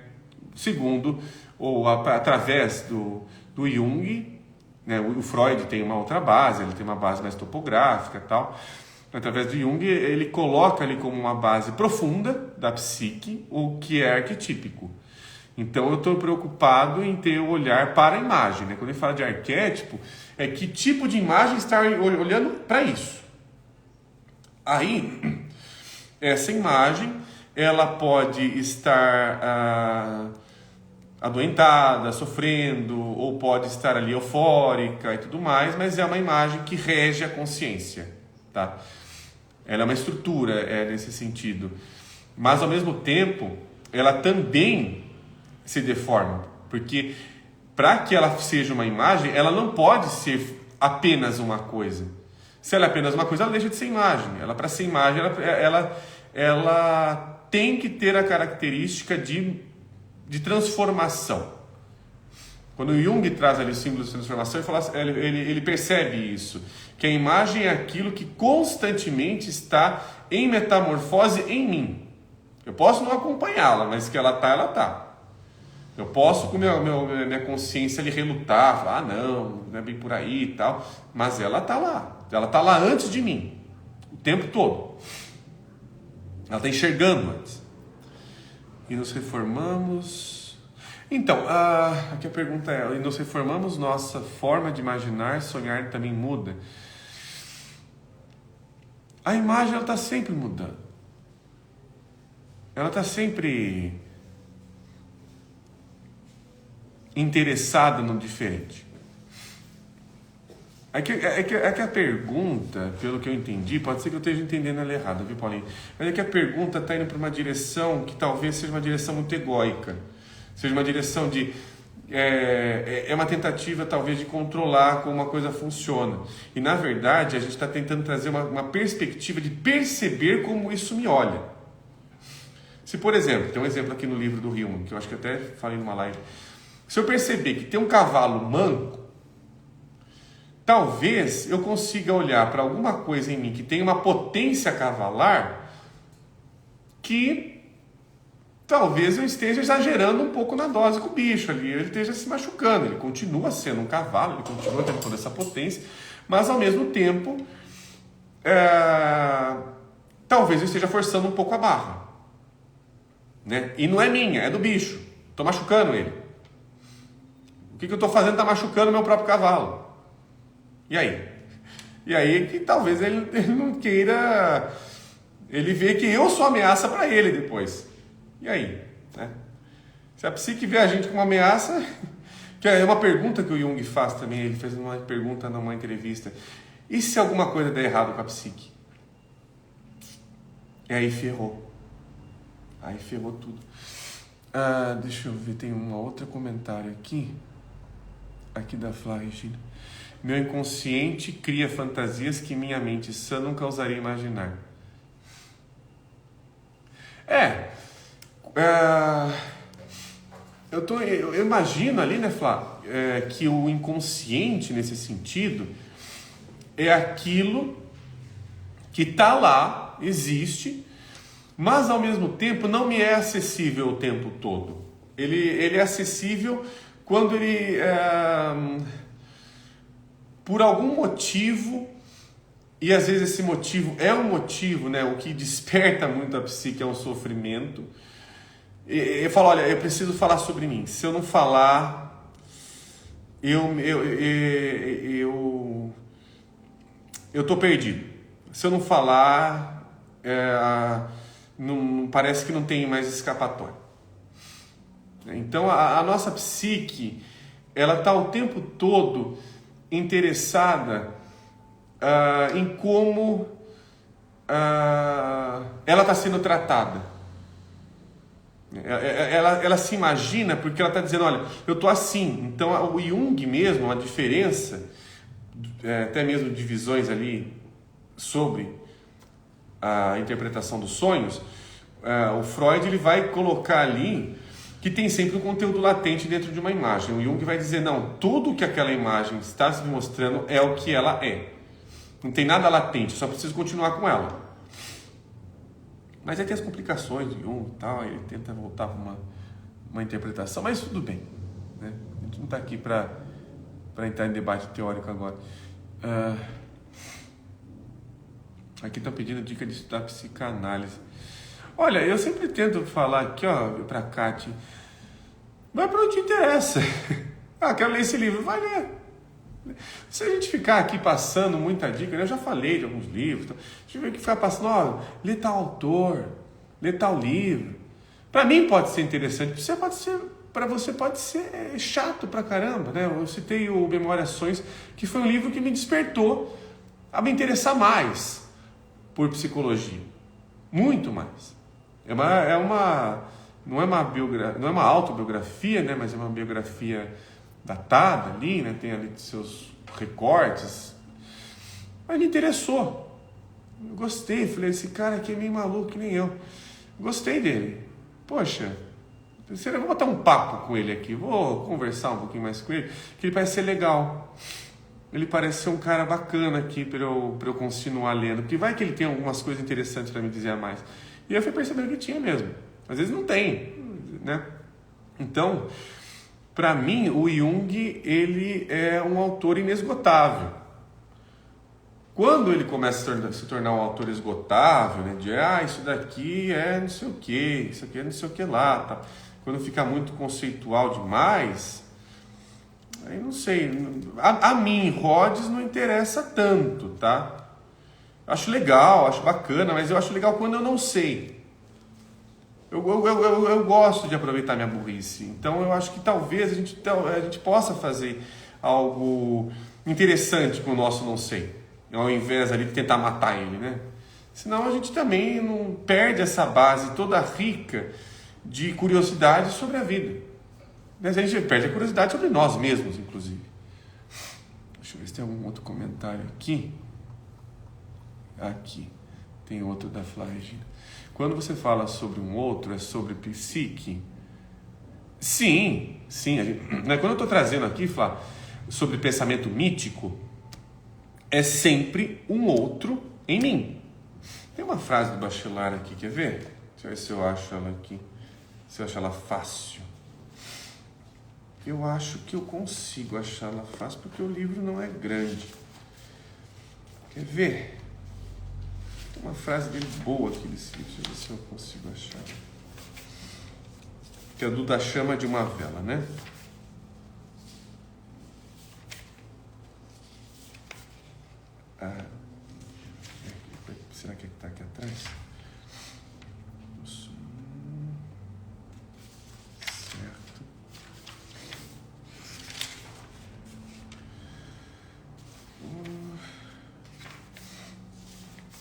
Segundo, ou através do Jung, né? O Freud tem uma outra base, ele tem uma base mais topográfica e tal. Através do Jung, ele coloca ali como uma base profunda da psique o que é arquetípico. Então eu estou preocupado em ter o olhar para a imagem, né? Quando ele fala de arquétipo, é que tipo de imagem está olhando para isso. Aí, essa imagem, ela pode estar adoentada, sofrendo, ou pode estar ali eufórica e tudo mais, mas é uma imagem que rege a consciência, tá? Ela é uma estrutura, nesse sentido. Mas, ao mesmo tempo, ela também se deforma, porque para que ela seja uma imagem, ela não pode ser apenas uma coisa. Se ela é apenas uma coisa, ela deixa de ser imagem. Ela, para ser imagem, ela tem que ter a característica de transformação. Quando o Jung traz ali o símbolo de transformação, ele percebe isso, que a imagem é aquilo que constantemente está em metamorfose em mim. Eu posso não acompanhá-la, mas que ela está. Eu posso com minha consciência ali relutar, falar, não é bem por aí e tal, mas ela está lá. Ela está lá antes de mim, o tempo todo. Ela está enxergando antes. E nos reformamos... Então, aqui a pergunta é, e nos reformamos, nossa forma de imaginar, sonhar também muda? A imagem, ela está sempre mudando. Ela está sempre interessada no diferente. É que a pergunta, pelo que eu entendi, pode ser que eu esteja entendendo ela errado, viu, Paulinho? Mas é que a pergunta está indo para uma direção que talvez seja uma direção muito egóica. Seja uma direção de... É uma tentativa, talvez, de controlar como uma coisa funciona. E, na verdade, a gente está tentando trazer uma perspectiva de perceber como isso me olha. Se, por exemplo, tem um exemplo aqui no livro do Hillman, que eu acho que até falei numa live. Se eu perceber que tem um cavalo manco, talvez eu consiga olhar para alguma coisa em mim que tem uma potência cavalar que talvez eu esteja exagerando um pouco na dose com o bicho ali, ele esteja se machucando, ele continua sendo um cavalo, ele continua tendo toda essa potência, mas ao mesmo tempo, talvez eu esteja forçando um pouco a barra, né? E não é minha, é do bicho, estou machucando ele. O que eu estou fazendo está machucando o meu próprio cavalo. E aí? E aí que talvez ele não queira, ele vê que eu sou ameaça para ele depois. E aí? Né? Se a psique vê a gente como ameaça, que é uma pergunta que o Jung faz também, ele fez uma pergunta numa entrevista, e se alguma coisa der errado com a psique? E aí ferrou. Aí ferrou tudo. Deixa eu ver, tem um outro comentário aqui da Flá Regina. Meu inconsciente cria fantasias que minha mente sã nunca ousaria imaginar. Eu imagino ali, né, Flá, que o inconsciente, nesse sentido, é aquilo que está lá, existe, mas ao mesmo tempo não me é acessível o tempo todo. Ele é acessível quando ele, por algum motivo, e às vezes esse motivo é um motivo, né, o que desperta muito a psique é um sofrimento. Eu falo, olha, eu preciso falar sobre mim. Se eu não falar, eu tô perdido. Se eu não falar, não, parece que não tem mais escapatória. Então a nossa psique, ela está o tempo todo interessada em como ela está sendo tratada. Ela se imagina porque ela está dizendo, olha, eu estou assim. Então o Jung mesmo, a diferença, até mesmo divisões ali sobre a interpretação dos sonhos, o Freud ele vai colocar ali que tem sempre um conteúdo latente dentro de uma imagem. O Jung vai dizer, não, tudo que aquela imagem está se mostrando é o que ela é. Não tem nada latente, só preciso continuar com ela. Mas aí tem as complicações de Jung e tal, ele tenta voltar para uma interpretação, mas tudo bem, né? A gente não está aqui para entrar em debate teórico agora. Aqui estão pedindo dica de estudar psicanálise. Olha, eu sempre tento falar aqui, ó, para a Kátia, vai para onde te interessa. Quero ler esse livro, vai ler. Se a gente ficar aqui passando muita dica, né? Eu já falei de alguns livros, a gente vai ficar passando, lê tal autor, lê tal livro. Para mim pode ser interessante, para você pode ser chato pra caramba, né? Eu citei o Memórias Sonhos, que foi um livro que me despertou a me interessar mais por psicologia, muito mais. Não é uma autobiografia, né? Mas é uma biografia datada ali, né? Tem ali seus recortes, mas me interessou, eu gostei, falei, esse cara aqui é meio maluco que nem eu, gostei dele, poxa, eu vou botar um papo com ele aqui, vou conversar um pouquinho mais com ele, que ele parece ser legal, ele parece ser um cara bacana aqui para eu continuar lendo, porque vai que ele tem algumas coisas interessantes para me dizer a mais, e eu fui percebendo que tinha mesmo, às vezes não tem, né? Então, para mim, o Jung, ele é um autor inesgotável. Quando ele começa a se tornar um autor esgotável, né, de isso daqui é não sei o que, isso aqui é não sei o que lá, tá? Quando fica muito conceitual demais, aí não sei, a mim, Rhodes, não interessa tanto, tá? Acho legal, acho bacana, mas eu acho legal quando eu não sei. Eu gosto de aproveitar minha burrice, então eu acho que talvez a gente possa fazer algo interessante com o nosso não sei, ao invés ali de tentar matar ele, né? Senão a gente também não perde essa base toda rica de curiosidade sobre a vida. Mas a gente perde a curiosidade sobre nós mesmos, inclusive. Deixa eu ver se tem algum outro comentário aqui. Aqui, tem outro da Flá Regina. Quando você fala sobre um outro, é sobre psique? Sim. Quando eu estou trazendo aqui, Flá, sobre pensamento mítico, é sempre um outro em mim. Tem uma frase do Bachelard aqui, quer ver? Deixa eu ver se eu acho ela aqui. Se eu achar ela fácil. Eu acho que eu consigo achar ela fácil porque o livro não é grande. Quer ver? Tem uma frase dele boa aqui nesse livro. Deixa eu ver se eu consigo achar. Que é do Da Chama de uma Vela, né? Será que está aqui atrás? Certo.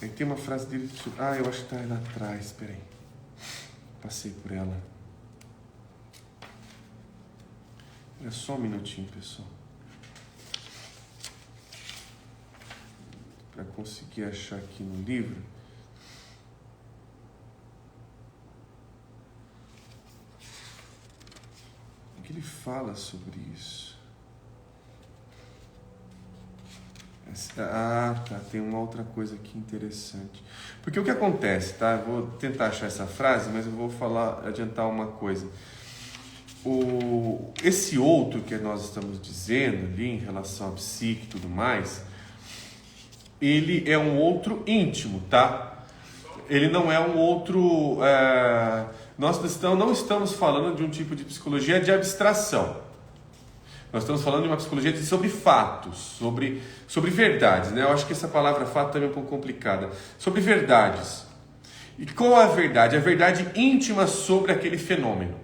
Aí tem uma frase dele. Eu acho que está lá atrás. Espera aí. Passei por ela. É só um minutinho, pessoal. Para conseguir achar aqui no livro. O que ele fala sobre isso? Tá. Tem uma outra coisa aqui interessante. Porque o que acontece, tá? Eu vou tentar achar essa frase, mas eu vou adiantar uma coisa. Esse outro que nós estamos dizendo ali, em relação à psique e tudo mais, ele é um outro íntimo, tá? Ele não é um outro... Nós não estamos falando de um tipo de psicologia de abstração. Nós estamos falando de uma psicologia sobre fatos, sobre verdades, né? Eu acho que essa palavra fato também é um pouco complicada. Sobre verdades. E qual é a verdade? A verdade íntima sobre aquele fenômeno.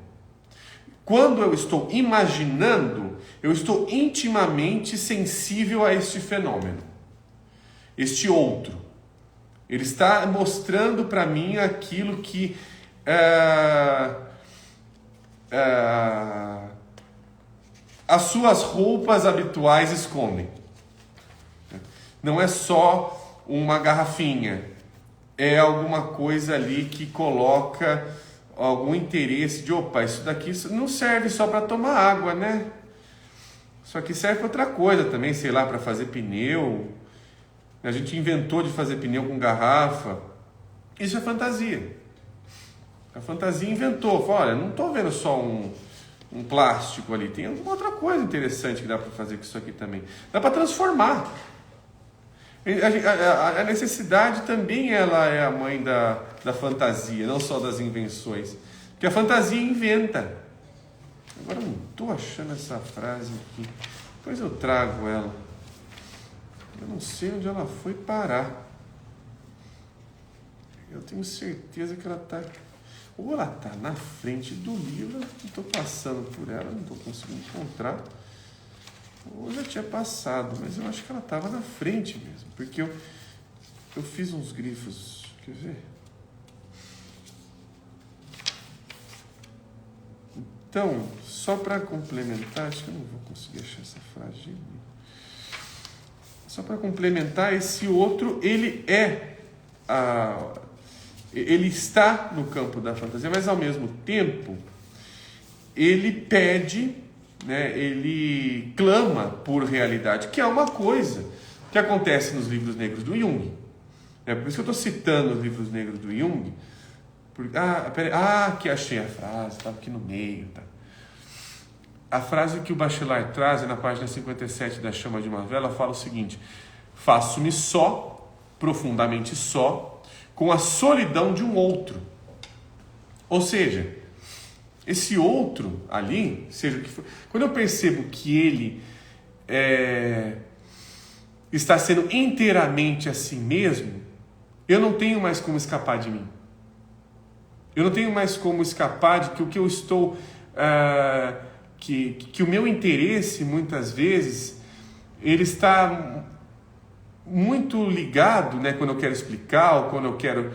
Quando eu estou imaginando, eu estou intimamente sensível a este fenômeno. Este outro. Ele está mostrando para mim aquilo que as suas roupas habituais escondem. Não é só uma garrafinha. É alguma coisa ali que coloca algum interesse de, isso daqui não serve só para tomar água, né? Isso aqui serve para outra coisa também, sei lá, para fazer pneu. A gente inventou de fazer pneu com garrafa. Isso é fantasia. A fantasia inventou. Falou, olha, não estou vendo só um plástico ali. Tem alguma outra coisa interessante que dá para fazer com isso aqui também. Dá para transformar. A necessidade também ela é a mãe da fantasia, não só das invenções. Porque a fantasia inventa. Agora eu não estou achando essa frase aqui. Depois eu trago ela. Eu não sei onde ela foi parar. Eu tenho certeza que ela está... Ou ela está na frente do livro, eu estou passando por ela, não estou conseguindo encontrar. Ou já tinha passado, mas eu acho que ela estava na frente mesmo. Porque eu fiz uns grifos. Quer ver? Então, só para complementar, acho que eu não vou conseguir achar essa frase. Só para complementar, esse outro, ele está no campo da fantasia, mas ao mesmo tempo, ele pede, né, ele clama por realidade, que é uma coisa que acontece nos livros negros do Jung. É por isso que eu estou citando os livros negros do Jung. Que achei a frase, estava aqui no meio. Tá? A frase que o Bachelard traz na página 57 da Chama de uma Vela fala o seguinte: faço-me só, profundamente só, com a solidão de um outro. Ou seja, esse outro ali, seja o que for, quando eu percebo que ele está sendo inteiramente a si mesmo, eu não tenho mais como escapar de mim. Eu não tenho mais como escapar de que o que eu estou... que o meu interesse, muitas vezes, ele está muito ligado, né, quando eu quero explicar, ou quando eu quero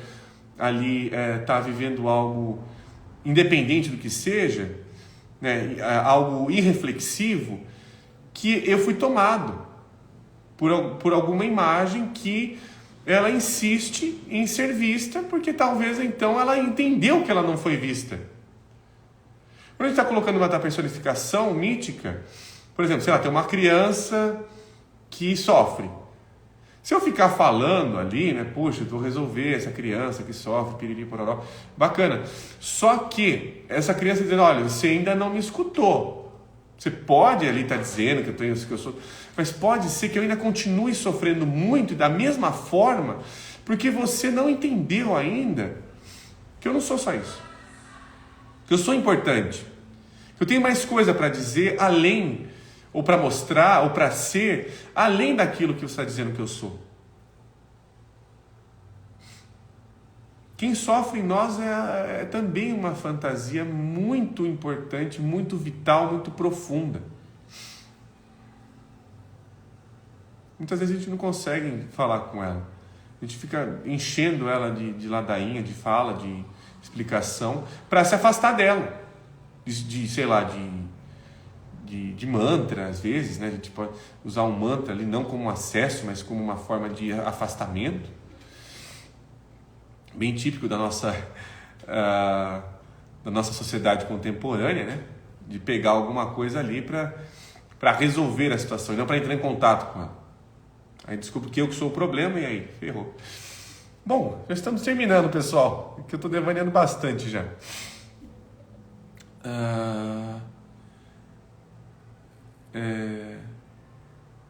ali estar vivendo algo independente do que seja, né, algo irreflexivo, que eu fui tomado por alguma imagem que ela insiste em ser vista, porque talvez então ela entendeu que ela não foi vista. Quando a gente está colocando uma personificação mítica, por exemplo, sei lá, tem uma criança que sofre. Se eu ficar falando ali, né, poxa, eu vou resolver essa criança que sofre, piriri, pororó, bacana. Só que essa criança dizendo, olha, você ainda não me escutou. Você pode ali estar dizendo que eu sou, mas pode ser que eu ainda continue sofrendo muito da mesma forma, porque você não entendeu ainda que eu não sou só isso. Que eu sou importante. Que eu tenho mais coisa para dizer além, ou para mostrar, ou para ser, além daquilo que você está dizendo que eu sou. Quem sofre em nós é também uma fantasia muito importante, muito vital, muito profunda. Muitas vezes a gente não consegue falar com ela. A gente fica enchendo ela de ladainha, de fala, de explicação, para se afastar dela. Sei lá, de mantra, às vezes, né? A gente pode usar um mantra ali, não como um acesso, mas como uma forma de afastamento. Bem típico da nossa sociedade contemporânea, né? De pegar alguma coisa ali para resolver a situação, e não para entrar em contato com ela. Aí desculpa que eu que sou o problema e aí, ferrou. Bom, já estamos terminando, pessoal, que eu estou devaneando bastante já.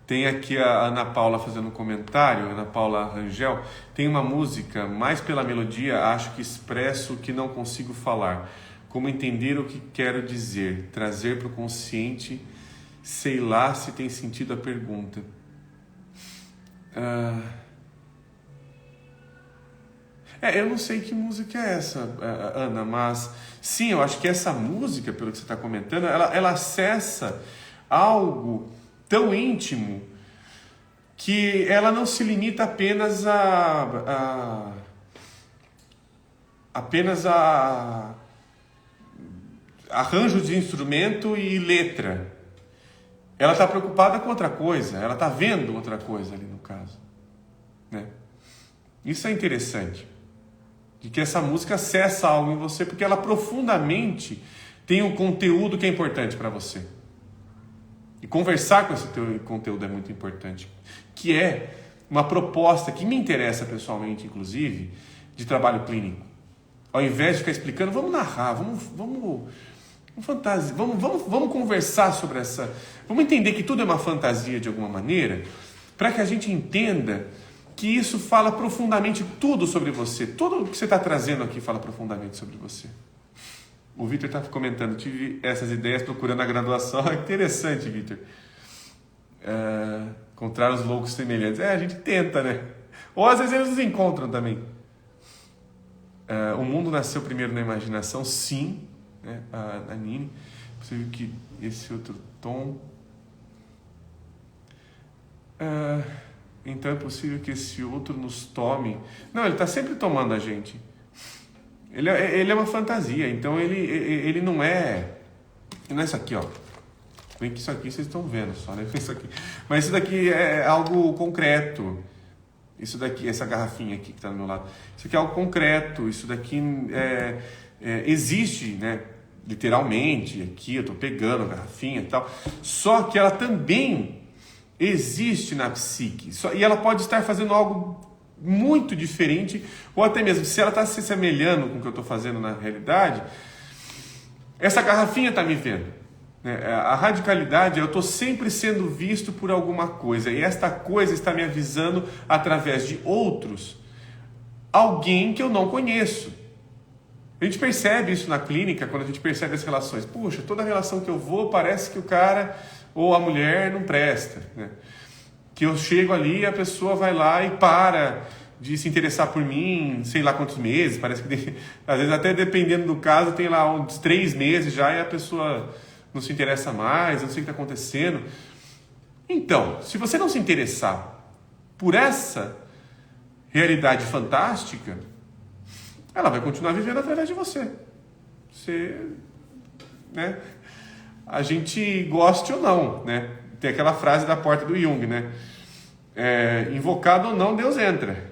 Tem aqui a Ana Paula fazendo um comentário, Ana Paula Rangel. Tem uma música, mais pela melodia, acho que expresso o que não consigo falar. Como entender o que quero dizer, trazer para o consciente, sei lá se tem sentido a pergunta. Eu não sei que música é essa, Ana, mas sim, eu acho que essa música, pelo que você está comentando, ela acessa algo tão íntimo que ela não se limita apenas a arranjo de instrumento e letra. Ela está preocupada com outra coisa, ela está vendo outra coisa ali no caso, né? Isso é interessante, de que essa música acessa algo em você, porque ela profundamente tem um conteúdo que é importante para você. E conversar com esse teu conteúdo é muito importante, que é uma proposta que me interessa pessoalmente, inclusive, de trabalho clínico. Ao invés de ficar explicando, vamos narrar, vamos conversar sobre essa... Vamos entender que tudo é uma fantasia de alguma maneira, para que a gente entenda que isso fala profundamente tudo sobre você. Tudo o que você está trazendo aqui fala profundamente sobre você. O Vitor está comentando, tive essas ideias procurando a graduação. Interessante, Vitor. Encontrar os loucos semelhantes. A gente tenta, né? Ou às vezes eles nos encontram também. O mundo nasceu primeiro na imaginação, sim, né? A Nini. É possível que esse outro tom... Então é possível que esse outro nos tome... Não, ele está sempre tomando a gente. Ele é uma fantasia, então ele não é... Não é isso aqui, ó. Bem que isso aqui vocês estão vendo só, né? Isso aqui. Mas isso daqui é algo concreto. Isso daqui, essa garrafinha aqui que está do meu lado. Isso aqui é algo concreto. Isso daqui existe, né? Literalmente. Aqui eu estou pegando a garrafinha e tal. Só que ela também existe na psique. E ela pode estar fazendo algo muito diferente, ou até mesmo, se ela está se assemelhando com o que eu estou fazendo na realidade, essa garrafinha está me vendo. A radicalidade, eu estou sempre sendo visto por alguma coisa, e esta coisa está me avisando através de outros, alguém que eu não conheço. A gente percebe isso na clínica, quando a gente percebe as relações. Puxa, toda relação que eu vou, parece que o cara ou a mulher não presta, né? Que eu chego ali e a pessoa vai lá e para de se interessar por mim, sei lá quantos meses, parece que às vezes até dependendo do caso tem lá uns 3 meses já e a pessoa não se interessa mais, não sei o que está acontecendo. Então, se você não se interessar por essa realidade fantástica, ela vai continuar vivendo através de você. Você, né? A gente goste ou não, né? Tem aquela frase da porta do Jung, né? Invocado ou não, Deus entra.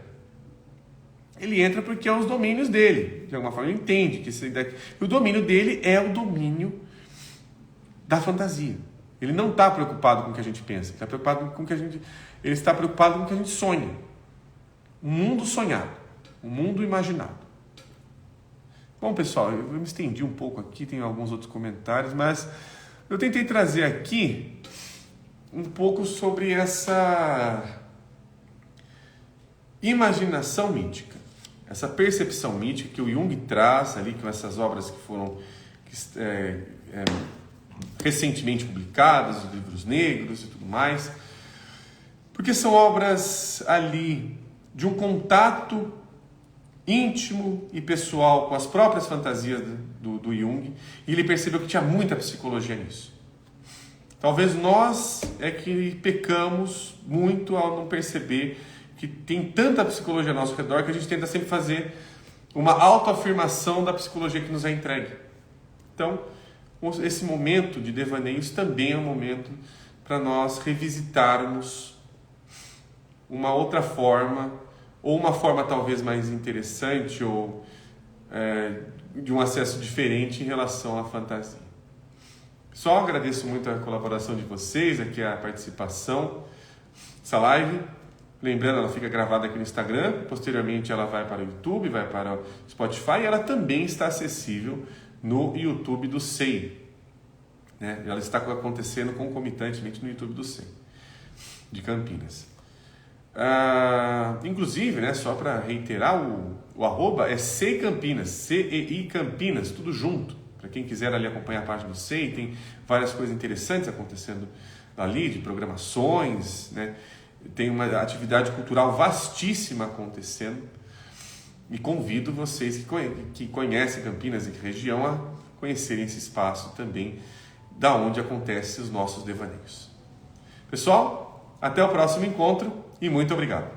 Ele entra porque é os domínios dele. De alguma forma, ele entende que o domínio dele é o domínio da fantasia. Ele não está preocupado com o que a gente pensa, ele está preocupado com o que a gente, ele está preocupado com o que a gente sonha. Um mundo sonhado, um mundo imaginado. Bom, pessoal, eu me estendi um pouco aqui, tem alguns outros comentários, mas eu tentei trazer aqui um pouco sobre essa imaginação mítica, essa percepção mítica que o Jung traz ali com essas obras que foram recentemente publicadas, os livros negros e tudo mais, porque são obras ali de um contato íntimo e pessoal com as próprias fantasias do Jung, e ele percebeu que tinha muita psicologia nisso. Talvez nós é que pecamos muito ao não perceber que tem tanta psicologia ao nosso redor que a gente tenta sempre fazer uma autoafirmação da psicologia que nos é entregue. Então, esse momento de devaneios também é um momento para nós revisitarmos uma outra forma, ou uma forma talvez mais interessante, ou de um acesso diferente em relação à fantasia. Só agradeço muito a colaboração de vocês, aqui a participação. Essa live, lembrando, ela fica gravada aqui no Instagram, posteriormente ela vai para o YouTube, vai para o Spotify, e ela também está acessível no YouTube do SEI. Né? Ela está acontecendo concomitantemente no YouTube do SEI, de Campinas. Inclusive, né, só para reiterar, o arroba é SEI Campinas, CEI Campinas, tudo junto. Para quem quiser ali acompanhar a página do SEI, tem várias coisas interessantes acontecendo ali, de programações, né? Tem uma atividade cultural vastíssima acontecendo, e convido vocês que conhecem Campinas e região a conhecerem esse espaço também, da onde acontecem os nossos devaneios. Pessoal, até o próximo encontro e muito obrigado.